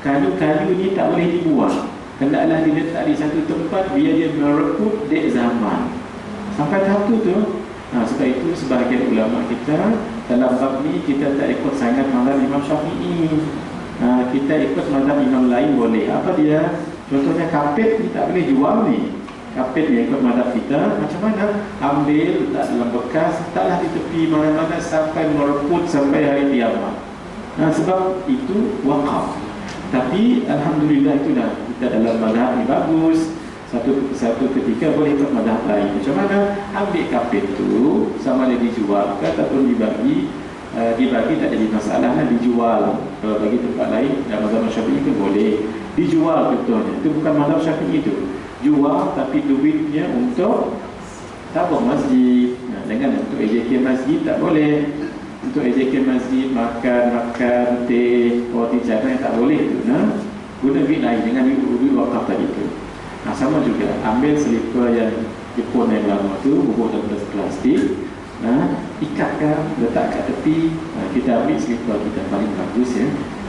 Kayu-kayu ni tak boleh dibuang. Hendaklah diletak di satu tempat biar dia merekut dek zaman. Sampai tahap tu. Sebab itu sebahagian ulama kita dalam bab ni kita tak ikut sangat mazhab Imam Syafi'i. Kita ikut mazhab imam lain boleh. Apa dia? Contohnya kapet ni tak boleh jual ni. Kapet ni ikut mazhab kita. Macam mana? Ambil, letak dalam bekas, letaklah di tepi mana-mana sampai merebut sampai hari kiamat. Sebab itu wakaf. Tapi alhamdulillah itulah kita dalam mazhab ni bagus. Satu ketika boleh ikut mazhab lain. Macam mana ambil kapit tu sama ada dijual ke ataupun dibagi tak jadi masalah lah, dijual. Kalau bagi tempat lain dalam mazhab Syafi'i pun boleh dijual contohnya. Itu bukan mazhab Syafi'i itu. Jual tapi duitnya untuk tabung masjid. Dengan untuk AJK masjid tak boleh. Untuk AJK masjid makan teh, roti canai tak boleh tu. Guna duit lain dengan duit wakaf tadi tu. Sama juga ambil selipar yang Jepun yang lama tu, bubuk dalam plastik, ikatkan, letak kat tepi. Kita ambil selipar kita paling bagus ya,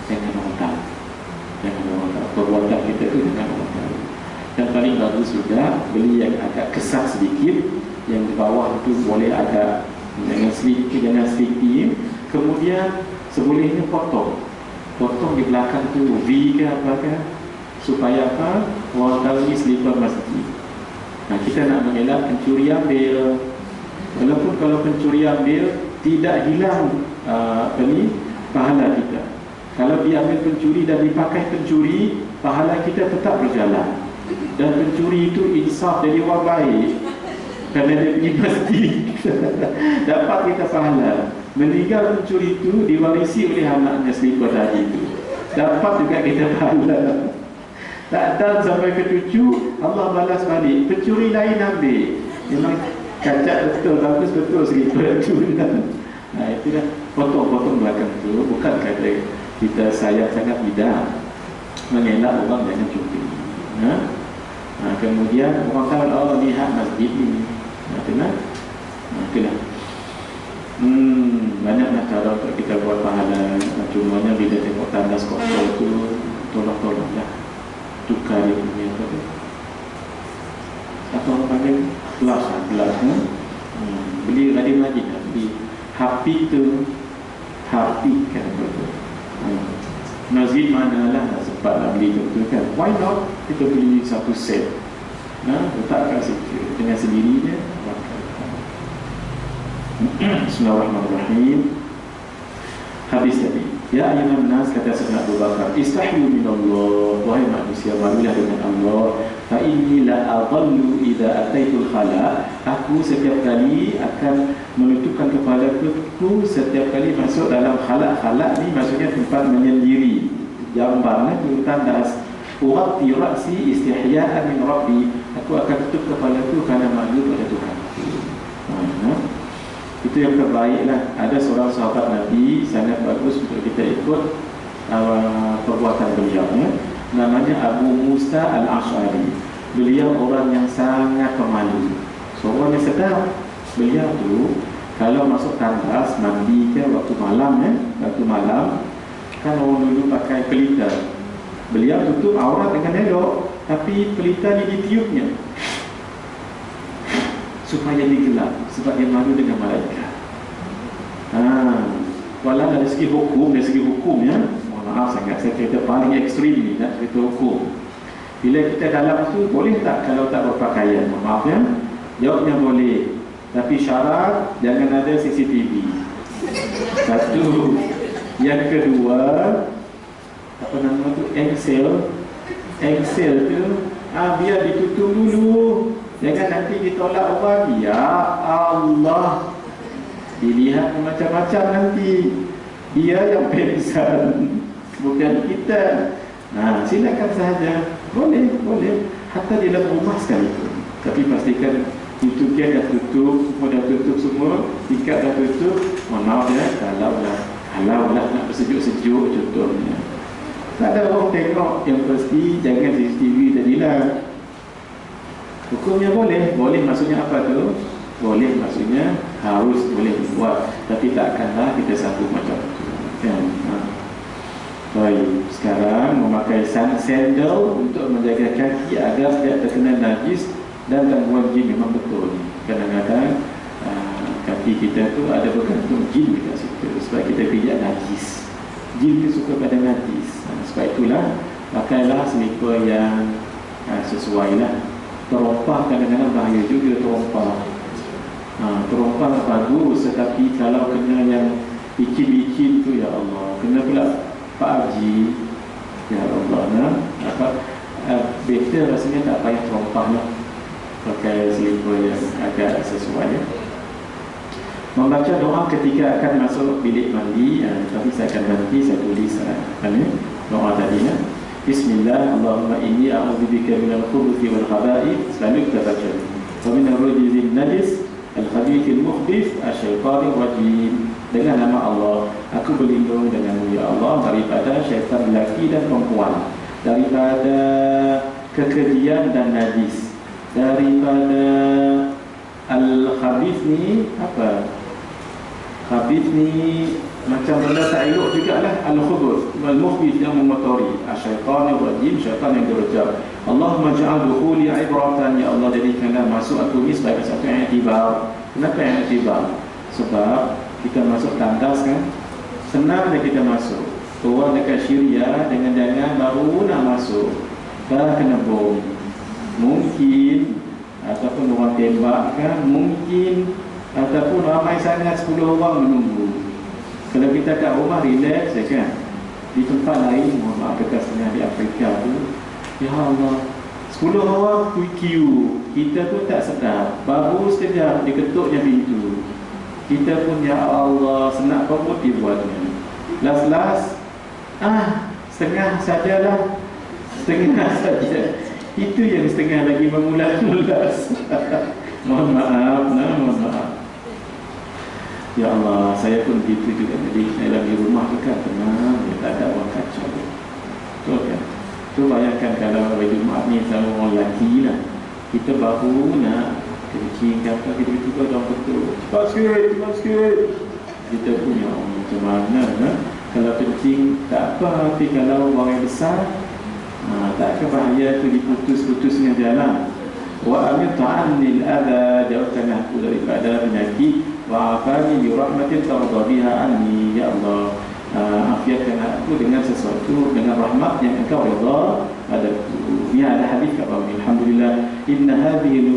jangan orang tahu perbuatan kita tu, jangan orang tahu. Dan paling bagus juga beli yang agak kesat sedikit, yang di bawah tu boleh agak dengan seliti. Kemudian sebolehnya potong di belakang tu V ke apa ke, supaya apa? Orang tahu ni selipar masjid. Kita nak mengelak pencuri ambil. Walaupun kalau pencuri ambil tidak hilang pahala kita. Kalau diambil pencuri dan dipakai pencuri, pahala kita tetap berjalan. Dan pencuri itu insaf dari orang baik, kerana dia pergi masjid dapat kita pahala. Meninggal pencuri itu diwarisi oleh anaknya selipar tadi itu, dapat juga kita pahala. Tak ada sampai ke cucu, Allah balas balik. Pencuri lain ambil. Memang kacak betul, bagus betul selipar itu. Itulah potong-potong belakang tu. Bukan kata kita sayang sangat, tidak. Mengelak orang jangan curi. Kemudian orang tahu, lihat masjid ini. Itulah. Banyaklah cara untuk kita buat pahala. Cumanya bila tengok tandas kotor tu, tolong-tolonglah tukar dia punya apa tu, atau orang panggil gelas beli rajin-rajin lah, beli hapikan betul. Masjid manalah sempat nak beli tu kan, why not kita beli satu set, letakkan situ dengan sendirinya. Bismillahirrahmanirrahim. Habis tadi, ya ayyuhan nas, kata Sayyidina Abu Bakar, istahyu minallah, wahai manusia, malulah dengan Allah. Fa inni la adallu idza ataitul khala, aku setiap kali akan menutupkan kepadaku setiap kali masuk dalam khala ni maksudnya tempat menyendiri, jamban tu tandas. Ughatti ra'si istihya'an min rabbi, aku akan tutup kepalaku kerana malu pada Tuhan. Itu yang terbaiklah. Ada seorang sahabat Nabi sangat bagus untuk kita ikut perbuatan beliau, namanya Abu Musa Al-Ash'ari. Beliau orang yang sangat pemalu, seorang yang sedap. Beliau tu kalau masuk tandas mandi ke waktu malam, kan orang dulu pakai pelita. Beliau tutup aurat dengan elok, tapi pelita ni ditiupnya supaya digelap, sebab dia malu dengan malaikat. Walau dari segi hukum ya, mohon maaf sangat saya cerita paling ekstrim ni, nak cerita hukum. Bila kita dalam tu boleh tak kalau tak berpakaian? Mohon maaf ya, jawabnya boleh, tapi syarat jangan ada CCTV. Satu. Yang kedua, apa nama tu, engsel tu biar ditutup dulu. Jangan nanti ditolak orang. Ya Allah, dilihat macam-macam nanti. Dia yang pengsan, bukan kita. Silakan sahaja. Boleh. Hatta di dalam rumah sekalipun. Tapi pastikan itu dia dah tutup, semua dah tutup semua, tingkat dah tutup. Mohon maaf ya, kalau lah nak bersejuk-sejuk contohnya. Tak ada orang tengok, yang pasti jangan CCTV tadilah. Hukumnya boleh maksudnya apa tu? Boleh maksudnya harus boleh buat, tapi takkanlah kita sambung macam tu kan. Baik, sekarang memakai sandal untuk menjaga kaki agar tidak terkena najis dan gangguan jin. Memang betul, kadang-kadang kaki kita tu ada bergantung jin kat situ, sebab kita pijak najis. Jin tu suka pada najis. Sebab itulah pakailah selipar yang sesuai lah. Terompah kadang-kadang bahaya juga terompah. Terompah bagus, tetapi kalau kena yang Bikin-bikin tu ya Allah. Kena pula Pak Haji. Ya Allah, better rasanya tak payah terompah lah. Pakai selipar yang agak sesuai ya. Membaca doa ketika akan masuk bilik mandi, tapi saya akan nanti saya tulis doa tadi ya. Bismillah, Allahumma inni a'udzubika minal khubuthi wal khaba'ith. Selalu kita baca. Wa minal rajizin najis al-khabithil mukhbith asy-syaitanir rajim. Dengan nama Allah, aku berlindung denganmu ya Allah daripada syaitan lelaki dan perempuan, daripada kekejian dan najis, daripada al-khabith ni apa? Khabith ni macam benda tak elok jugalah. Al-khubuth wal-mukhbith yang mengotori, asy-syaitanir rajim, syaitan yang direjam. Allahumma ja'al dukhuli ibratan, ya Allah jadikanlah masuk aku ni sebagai satu yang iktibar. Kenapa yang iktibar? Sebab kita masuk tandas kan, senang dia kita masuk. Orang dekat Syria dengan jangan baru nak masuk, dah kena bom. Mungkin ataupun orang tembak kan, mungkin ataupun ramai sangat 10 orang menunggu. Kalau kita kat rumah relax je kan. Di tempat lain, mohon maaf dekat setengah di Afrika tu, ya Allah, 10 orang queue, kita pun tak sedar. Baru sekejap diketuknya pintu, kita pun ya Allah senak perut dibuatnya. Last setengah sajalah, setengah saja. Itu yang setengah lagi mengulas-ulas. Mohon maaf, mohon maaf. Ya Allah, saya pun begitu juga. Jadi dalam di rumah tu kan tenang, dia tak ada orang kacau. Betul kan? Tu bayangkan kalau hari Jumaat ni sama orang lelaki lah, kita baru nak kencing ke apa, kita tiba-tiba orang betul, cepat sikit. Kita punya macam mana nah? Kalau kencing tak apa, tapi kalau orang yang besar, tak ke bahaya tu diputus-putus dengan jalan. Wa amir ta'annil adha, jauhkan aku daripada penyakit. Wa afani bi rahmatin tarda biha anni, ya Allah, afiatkan aku dengan sesuatu, dengan rahmat yang engkau redha padaku. Ini ada hadis kata alhamdulillah, inna hadhihi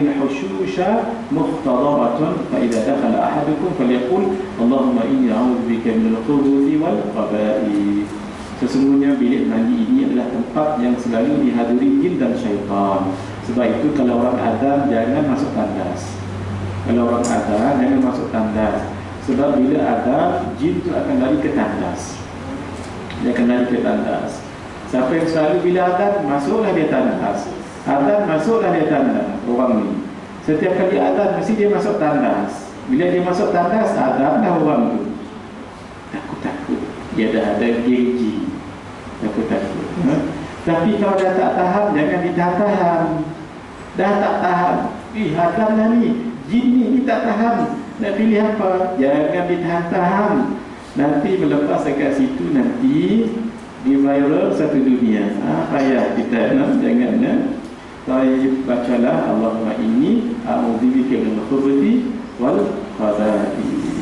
al-hushusha muhtadaratun fa idza dakhala ahadukum falyaqul Allahumma inni a'udzubika minal khubuthi wal khaba'ith. Sesungguhnya bilik mandi ini adalah tempat yang selalu dihadiri jin dan syaitan. Sebab itu kalau orang azan jangan masuk tandas. Kalau orang azan jangan masuk tandas. Sebab bila azan, jin itu akan lari ke tandas. Dia akan lari ke tandas. Siapa yang selalu bila azan, masuklah dia tandas. Azan, masuklah dia tandas. Orang ni setiap kali azan mesti dia masuk tandas. Bila dia masuk tandas, azanlah orang tu. Takut-takut. Dia dah ada gengji. Takut-takut. Tapi kalau dah tak tahan, jangan ditahan. Dah tak tahan, azan dah ni, jin ni tak tahan, nak pilih apa? Jangan ditahan-tahan. Nanti melepas dekat situ, nanti di viral satu dunia. Payah kita, jangan. Baik, bacalah Allahumma inni a'udzubika minal khubuthi wal khaba'ith.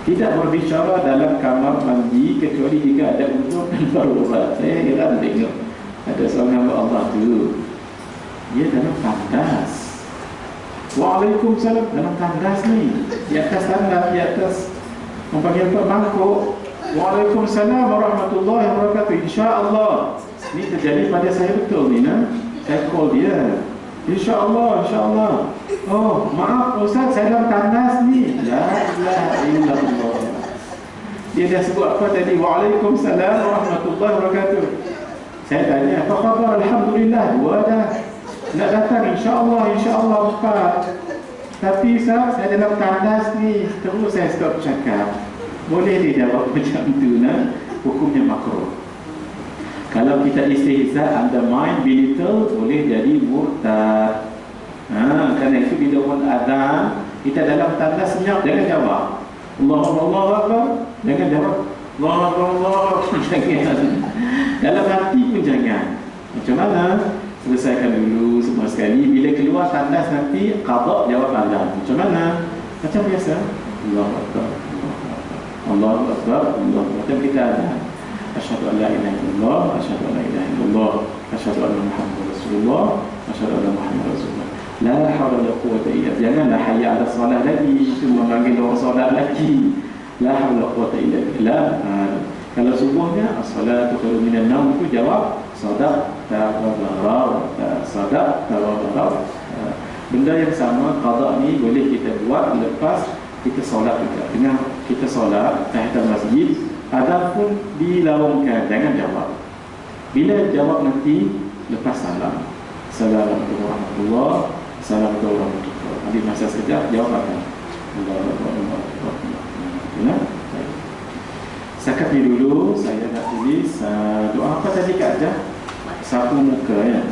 Tidak berbicara dalam kamar mandi kecuali jika ada uzur dan darurat. Saya heran tengok ada seorang hamba Allah tu, dia dalam tandas. Waalaikumsalam, dalam tandas ni, di atas tandas, di atas mempanggil apa, bangkok. Waalaikumsalam warahmatullahi wabarakatuh. InsyaAllah ini terjadi pada saya betul ni, saya call dia, InsyaAllah. Oh maaf Ustaz, saya dalam tandas ni. La ilaha illallah. Dia dah sebut apa tadi? Waalaikumsalam warahmatullahi wabarakatuh. Saya tanya, apa khabar? Alhamdulillah. Dua dah nak datang, InsyaAllah 4. Tapi Ustaz, saya dalam tandas ni. Terus saya stop cakap. Boleh dia jawab macam tu, hukumnya makruh. Kalau kita istihza, undermine, belittle, boleh jadi murtad. Kerana itu bila orang azan, kita dalam tandas senyap, jangan jawab Allahu Akbar, jangan jawab Allahu Akbar, jangan. Dalam hati pun jangan. Macam mana? Selesaikan dulu semua sekali. Bila keluar tandas nanti qada, jawab azan. Macam mana? Macam biasa, Allahu Akbar, Allahu Akbar, macam kita azan. Asyhadu an la ilaha illallah, asyhadu an la ilaha illallah, asyhadu anna Muhammadar Rasulullah, asyhadu anna Muhammadar Rasulullah. La haula wala quwwata illa billah. Janganlah hayya 'ala solat lagi, itu memanggil orang solat lagi. La haula wala quwwata illa billah. Kalau subuhnya as-salatu khairum minan naum, itu jawab sadaqta wa bararta, sadaqta wa bararta. Benda yang sama qada ni boleh kita buat lepas kita solat juga. Dengan kita solat tahiyatul masjid, adapun dilawangkan, jangan jawab. Bila jawab nanti lepas salam. Assalamualaikum warahmatullahi wabarakatuh. Assalamualaikum warahmatullahi wabarakatuh. Ambil masa sekejap, jawab akan. Ya. Setakat ini dulu saya nak tulis doa apa tadi Kak Jah? Sapu muka ya.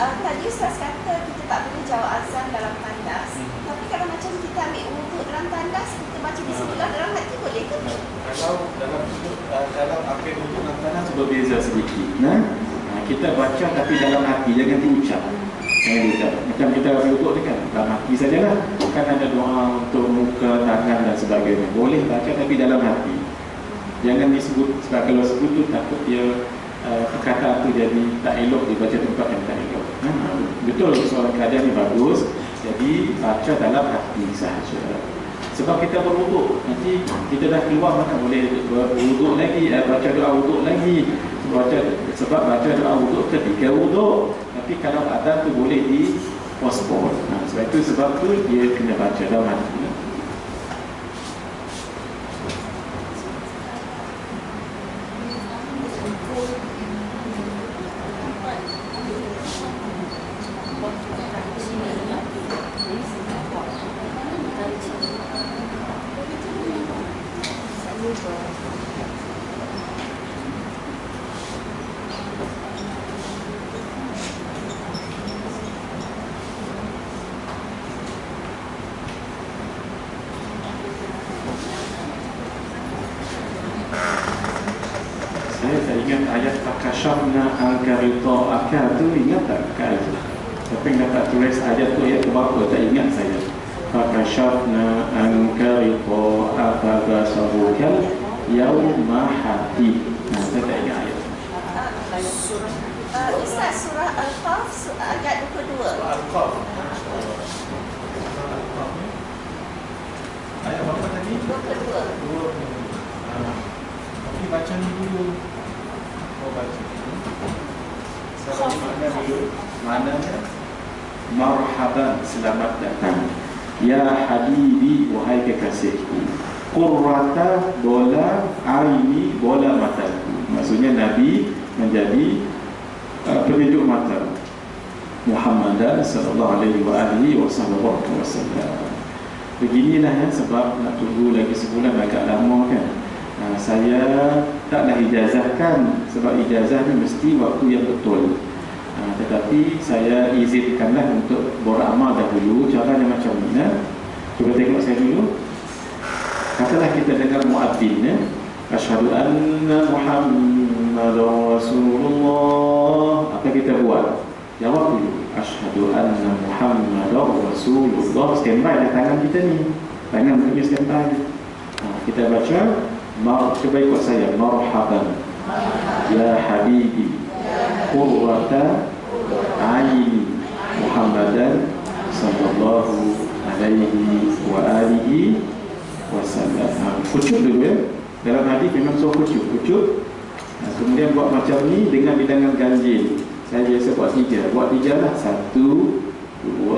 Tadi Ustaz kata kita tak boleh jawab azan dalam tandas. Tapi kalau macam kita ambil wuduk dalam tandas, kita baca bismillah dalam hati, boleh ke? Kalau dalam ambil wuduk dalam tandas berbeza sedikit. Kita baca tapi dalam hati, jangan diucap. Jangan diucap. Macam kita ambil wuduk ni kan, dalam hati sajalah. Kan ada doa untuk muka, tangan dan sebagainya. Boleh baca tapi dalam hati. Jangan disebut, sebab kalau sebut tu takut dia perkataan tu jadi tak elok, dibaca tempat yang tak elok. Betul soalan keadaan ni bagus. Jadi baca dalam hati sahaja. Sebab kita berwuduk, nanti kita dah keluar mana boleh berwuduk lagi, baca doa wuduk lagi. Sebab baca doa wuduk ketika wuduk. Tapi kalau adab tu boleh di postpone. Sebab itu sebab tu dia kena baca dalam hati. Saya ingat ayat fakashafna al-karita akal tu, ingat tak akal tu? Tapi dapat tulis ayat tu ayat keberapa, tak ingat saya. Fakashafna al-karita akabasarukal yawma hati. Saya tak ingat ayat. Ustaz, surah Al-Qaf ayat 22. Al-Qaf. Ayat berapa tadi? 22. Tapi baca ni dulu. Baca. Sahabat mana dulu? Mananya? Marhaban, selamat datang. Ya Habibi, wahai kekasihku. Qurrata bola aini, bola mataku. Maksudnya Nabi menjadi penunjuk mata Muhammadan sallallahu alaihi wasallam. Beginilah ya, sebab nak tunggu lagi sebulan agak lama kan. Saya taklah ijazahkan, sebab ijazah ni mesti waktu yang betul. Tetapi saya izinkanlah untuk beramal dahulu. Caranya macam mana? Cuba tengok saya dulu. Katalah kita dengar muadzin ya. Asyhadu anna Muhammadar Rasulullah. Apa kita buat? Jawab dulu. Asyhadu anna Muhammadar Rasulullah. Standby dah tangan kita ni. Tangan punya standby. Kita baca. Coba ikut saya. Marhaban ya Habibi Qurrata aini Muhammadan sallallahu alaihi wa alihi wasallam. Kucuk dulu ya. Dalam hadis memang suruh kucuk. Kemudian buat macam ni dengan bilangan ganjil. Saya biasa buat 3. Buat 3 lah. 1, 2,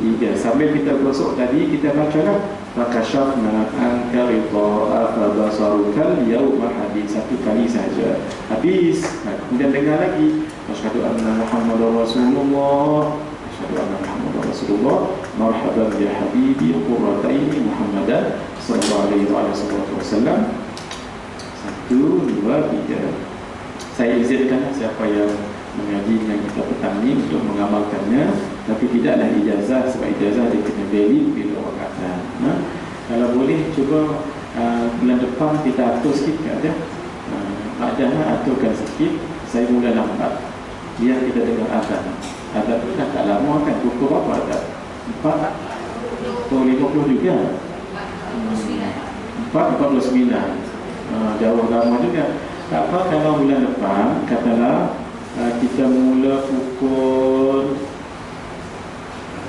3. Sambil kita gosok tadi, kita baca lah. Fakashafna anka ghita'a fabasarukal yawma hadid. 1 kali saja. Habis. Kemudian dengar lagi. Asyhadu anna Muhammadar Rasulullah. Asyhadu anna Muhammadar Rasulullah, marhaban ya habibi qurrataini Muhammadan sallallahu alaihi wasallam. 1, 2, 3. Saya izinkan siapa yang mengaji dengan kita petang ni untuk mengamalkannya, tapi tidaklah ijazah, sebab ijazah dia kena valid bila orang kata. Kalau boleh cuba bulan depan kita atur sikit aja. Maknanya aturkan sikit. Saya mula lambat biar kita dengar azan. Azan tu dah tak lama kan, pukul berapa azan? 4:50 juga. 4:49. Jauh lama juga. Tak apa kalau bulan depan katalah kita mula pukul,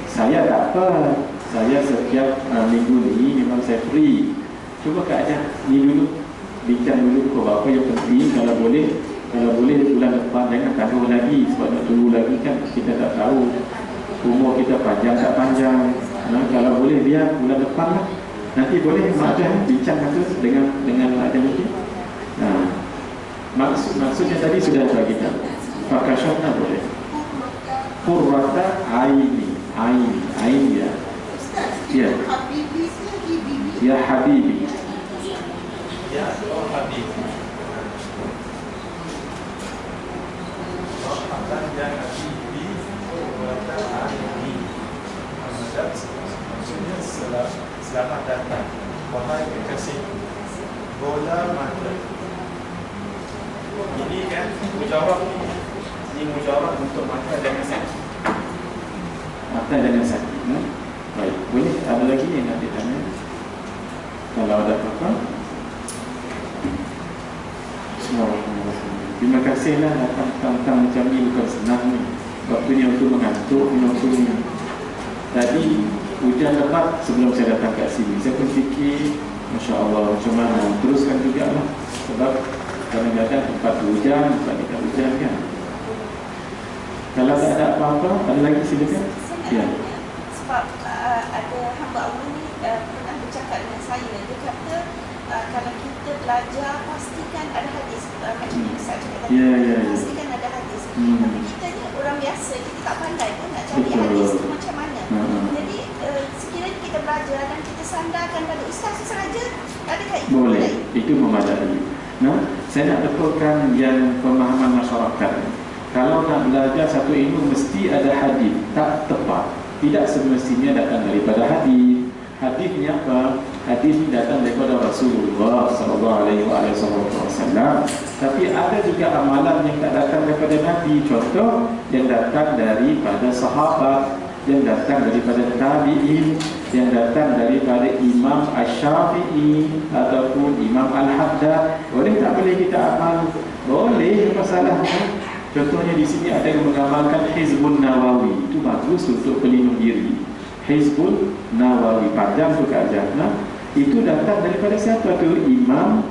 saya tak apa, saya setiap minggu ni memang saya free. Cuba Kak aja ni dulu, bincang dulu pukul apa yang penting. Kalau boleh bulan depan, jangan tunggu lagi, sebab nak tunggu lagi kan kita tak tahu umur kita panjang tak panjang. Kalau boleh biar bulan depan lah. Nanti boleh macam bincang itu dengan ada mungkin. Maksudnya tadi sudah bagi kita. Pakai syafna boleh. Qurrata aini ya. Ya. Ya habibi. Ya habibi. Ya habibi qurrata aini. Maksudnya selamat datang, wahai kekasih bola mata. Ini kan mujarab ni. Ini mujarab untuk mata dengan sakit. Mata dengan sakit. Baik, boleh ada lagi yang nak ditanya? Kalau ada apa-apa. Bismillahirrahmanirrahim. Terima kasihlah tentang macam ni, bukan senang ni. Waktunya untuk mengantuk, untuk ni. Tadi hujan lebat sebelum saya datang kat sini. Saya pun fikir, Masya Allah, macam mana teruskan jugalah. Sebab kadang-kadang tempat hujan, tempat tidak hujan kan. Kalau tak ada apa-apa, ada lagi silakan. Ya. Sebab ada hamba Allah ni pernah bercakap dengan saya. Dia kata kalau kita belajar, pastikan ada hadis. Macam yang Ustaz cakap tadi, pastikan ada hadis. Tapi kita ni orang biasa, kita tak pandai pun nak cari hadis tu macam mana. Jadi sekiranya kita belajar dan kita sandarkan pada Ustaz saja, adakah itu boleh? Itu memadai. Saya nak betulkan yang pemahaman masyarakat. Kalau nak belajar satu ilmu mesti ada hadis, tak tepat. Tidak semestinya datang daripada hadis. Hadisnya apa? Hadis ini datang daripada Rasulullah sallallahu alaihi wasallam. Tapi ada juga amalan yang tak datang daripada Nabi. Contoh yang datang daripada sahabat, yang datang daripada tabi'in, yang datang daripada Imam Asy-Syafi'i ataupun Imam Al-Haddad. Boleh tak boleh kita amal? Boleh, masalahnya. Contohnya di sini ada yang mengamalkan Hizbun Nawawi. Itu bagus untuk pelindung diri. Hizbun Nawawi, panjang tu kajian. Itu datang daripada siapa tu? Imam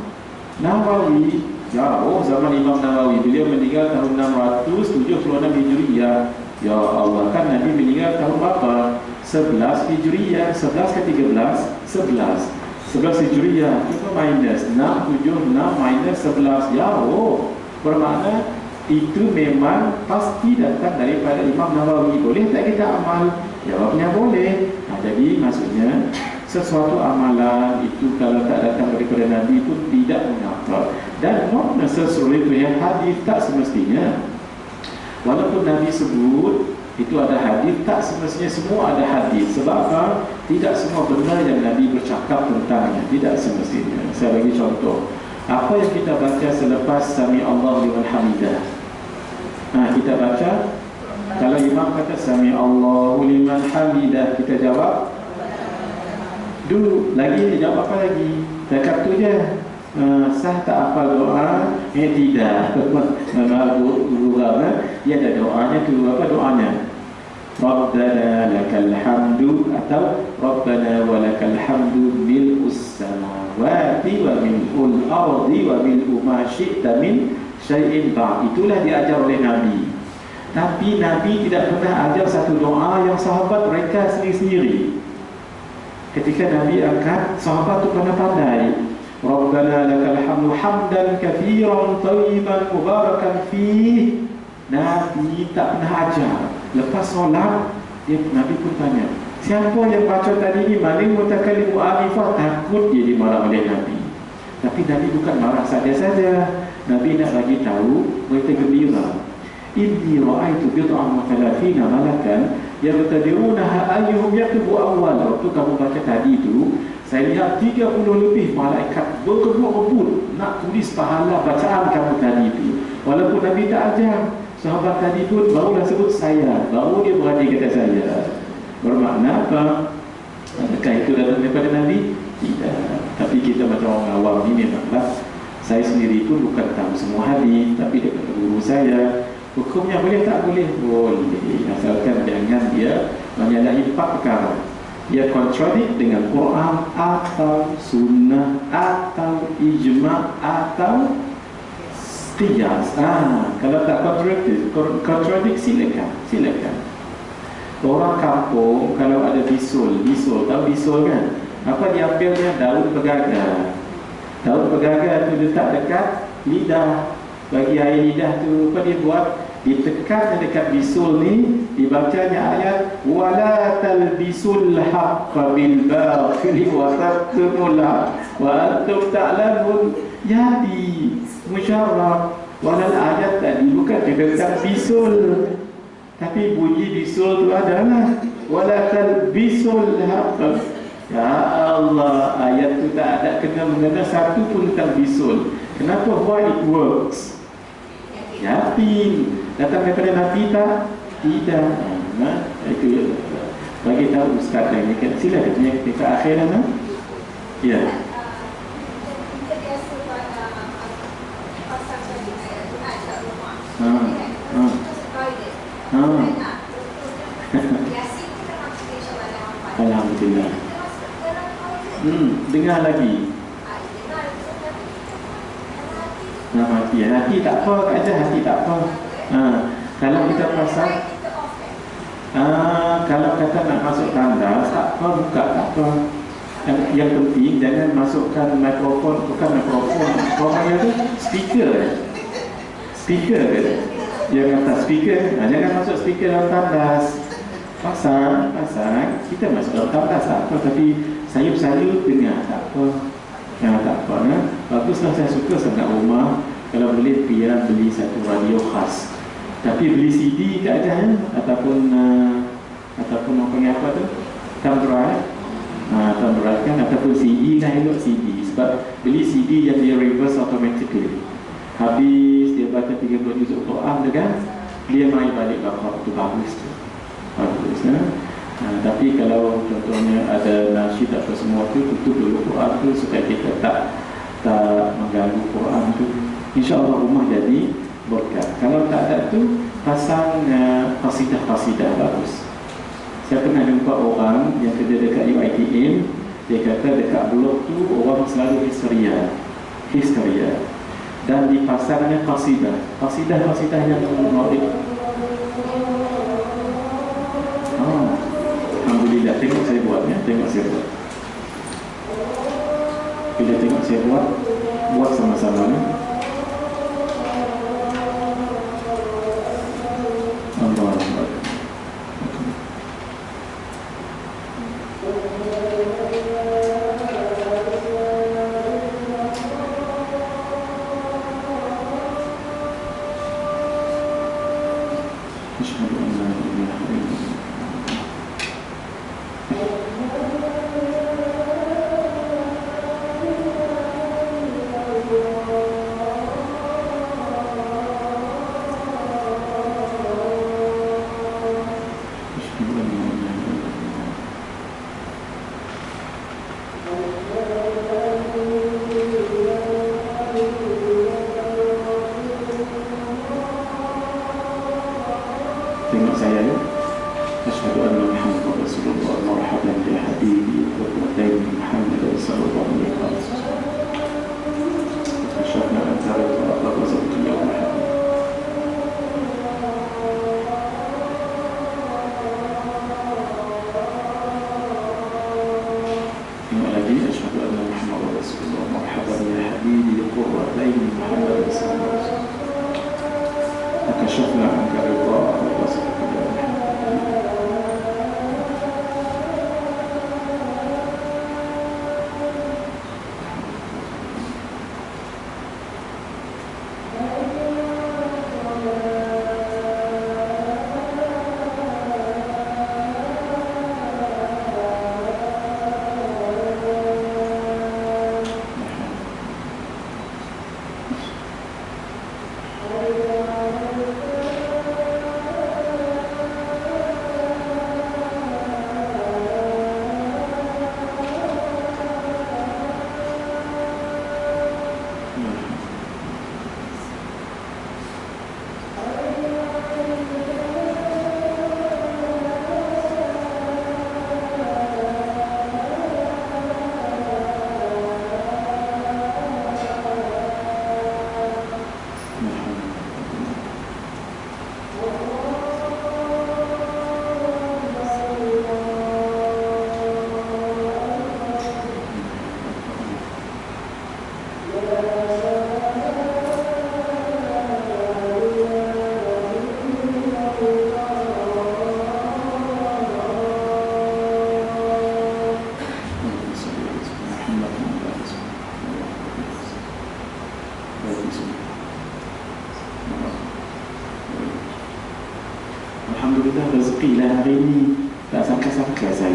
Nawawi. Jauh zaman Imam Nawawi. Beliau meninggal tahun 676 Hijriah. Ya Allah, kan Nabi meninggal tahun berapa? 11 Hijriah. 11 ke 13? 11 Hijriah. Cuba minus 676 minus 11. Jauh. Bermakna itu memang pasti datang daripada Imam Nawawi. Boleh tak kita amal? Jawabnya boleh. Jadi maksudnya sesuatu amalan itu kalau tak datang daripada Nabi pun tidak mengapa. Dan makna sesuatu yang hadis tak semestinya. Walaupun Nabi sebut itu ada hadis, tak semestinya semua ada hadis. Sebab apa? Tidak semua benda yang Nabi bercakap tentangnya. Tidak semestinya. Saya bagi contoh. Apa yang kita baca selepas Sami Allah liman hamidah? Kita baca, kalau imam kata Sami Allahu liman hamidah, kita jawab dulu. Lagi dia jawab apa lagi? Cakap tu je. Sah tak apa doa? Tidak. Dia ada doanya tu. Apa doanya? Rabbana lakal hamdu, atau Rabbana walakal hamdu mil'us samawati wa mil'ul ardi wa mil'u ma syi'ta min syai'in ba'. Itulah diajar oleh Nabi. Tapi Nabi tidak pernah ajar satu doa yang sahabat mereka sendiri-sendiri. Ketika Nabi angkat, sahabat tu pandai-pandai. Rabbana lakal hamdu hamdan katsiran thayyiban mubarakan fih. Nabi tak pernah ajar. Lepas solat Nabi pun tanya, siapa yang baca tadi ni? Maling mutakallim mu'arifah. Takut dia dimarah oleh Nabi. Tapi Nabi bukan marah saja-saja. Nabi nak bagi tahu, mereka gembira. Inni ra'aitu bid'an wa thalathina malakan yabtadirunaha ayyuhum yaktubu awwal. Waktu kamu baca tadi tu, saya lihat 30 lebih malaikat berebut-rebut nak tulis pahala bacaan kamu tadi tu. Walaupun Nabi tak ajar, sahabat tadi pun barulah sebut saya, baru dia berani kata saya. Bermakna apa? Adakah itu datang daripada Nabi? Tidak. Tapi kita macam orang awam ni memanglah, saya sendiri pun bukan tahu semua hadis, tapi daripada guru saya. Hukumnya boleh tak boleh? Boleh, asalkan jangan dia menyalahi 4 perkara. Dia kontradik dengan Quran atau sunnah atau ijma' atau qiyas. Kalau tak kontradik, silakan. Orang kampung kalau ada bisul, tahu bisul kan? Apa diambilnya? Daun pegagan. Daun pegagan tu letak dekat lidah. Bagi air lidah tu, apa dia buat? Ditekan dekat bisul ni, dibacanya ayat wala talbisul haqqa bil batil wa taktumul wa antum ta'lamun. Jadi musyarraf walal ayat tadi bukan dekat bisul, tapi bunyi bisul tu adalah wala talbisul haqqa. Ya Allah, ayat tu tak ada kena-mengena satu pun tentang bisul. Kenapa? Why it works? Yakin datang daripada Nabi tak? Tidak. Itu ya. Bagi tahu Ustaz yang ni kan. Sila katanya ketika akhir mana? Ya. Kita biasa pada pasal tadi nak ajak rumah. Biasa kita masuk insya-Allah dalam apa? Alhamdulillah. Dengar lagi. Hati tak apa, aja hati tak apa. Kalau kita pasang, kalau kata nak masuk tandas, tak apa, buka tak apa. Yang penting jangan masukkan mikrofon, bukan mikrofon, orangnya tu speaker ke? Yang kata speaker, jangan masuk speaker dalam tandas. Pasang, kita masuk dalam tandas tak apa, tapi sayup-sayup dengar tak apa. Tak apa, baguslah, saya suka sangat rumah. Kalau boleh biar beli satu radio khas. Tapi beli CD tak ada ataupun apa panggil apa tu? Thumb drive. Thumb drive kan, ataupun CD lah, elok CD. Sebab beli CD yang dia reverse automatically. Habis dia baca 30 juzuk Quran tu kan, dia main balik bakar tu, bagus tu. Bagus tapi kalau contohnya ada nasyid atau semua tu, tutup dulu Quran tu supaya kita tak mengganggu Quran tu. InsyaAllah rumah jadi berkat. Kalau tak ada tu, pasang qasidah bagus. Saya pernah jumpa orang yang kerja dekat UiTM. Dia kata dekat blok tu orang selalu histeria dan dipasangnya qasidah yang menarik. Alhamdulillah, tengok saya buat. Bila tengok saya buat sama-sama ni. Allah Akbar. Asyhadu an la ilaha illallah. Tengok saya ya. Asyhadu anna Muhammadar Rasulullah. Marhaban ya habibi wa qurratain Muhammad sallallahu alaihi wasallam. Asyhadu an la ilaha illallah. Tengok lagi. Asyhadu anna Muhammadar Rasulullah. Marhaban ya habibi wa qurratain Muhammad sallallahu alaihi wasallam. Akashafna anka ridha.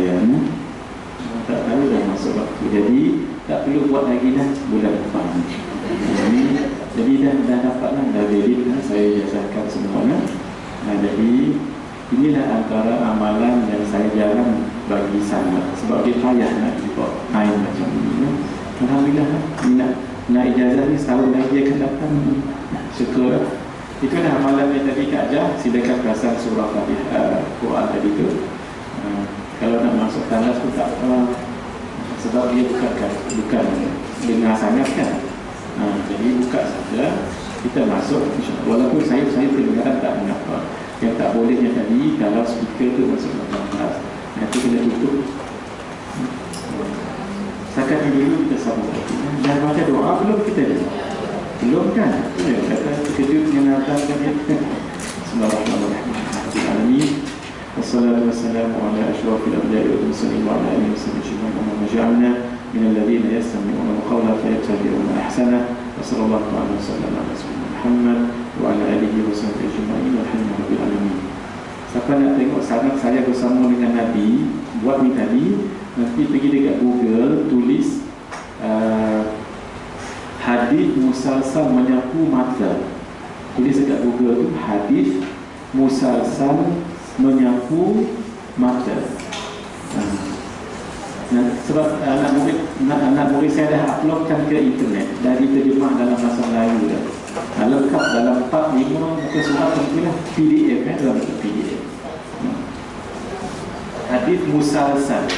saya. Tak tahu dah masuk waktu. Jadi tak perlu buat lagi dah bulan depan. Jadi dah dapatlah, dah valid lah, saya jazakan semuanya. Jadi inilah antara amalan yang saya jarang bagi sangat, sebab dia payah nak buat main macam ni. Alhamdulillah, nak ijazah ni setahun lagi akan datang. Syukur. Itulah amalan yang tadi Kak Jah, silakan perasan surah Quran tadi tu. Kalau nak masuk tandas pun tak apa, sebab dia bukan dengar sangat kan. Jadi buka saja, kita masuk. Walaupun saya kedengaran tak mengapa. Yang tak bolehnya tadi, kalau speaker tu masuk dalam kelas, nanti kena tutup. Setakat ini dulu kita sambung lagi. Dah baca doa belum kita ni? Belum kan? Ya, kata terkejut dengan Natal tadi. Bismillahirrahmanirrahim. Wassalatu wassalamu ala asyrafil anbiya'i wal mursalin wa ala alihi washabbihi wa ja'alna min alladhina yastami'una al-qawla fayattabi'una ahsana. Wa sallallahu alaihi wasallam ala sayyidina Muhammad wa ala alihi washabbihi ajma'in walhamdulillahi alamin. Siapa nak tengok sanad saya bersama dengan Nabi, buat ni tadi, nanti pergi dekat Google, tulis hadis musalsal menyapu mata. Tulis dekat Google tu hadis musalsal menyapu mata. Sebab anak murid saya dah uploadkan ke internet, dah diterjemah dalam bahasa Melayu dah. Lengkap dalam 4-5 muka surat tentulah PDF dalam PDF. Hadis musalsal.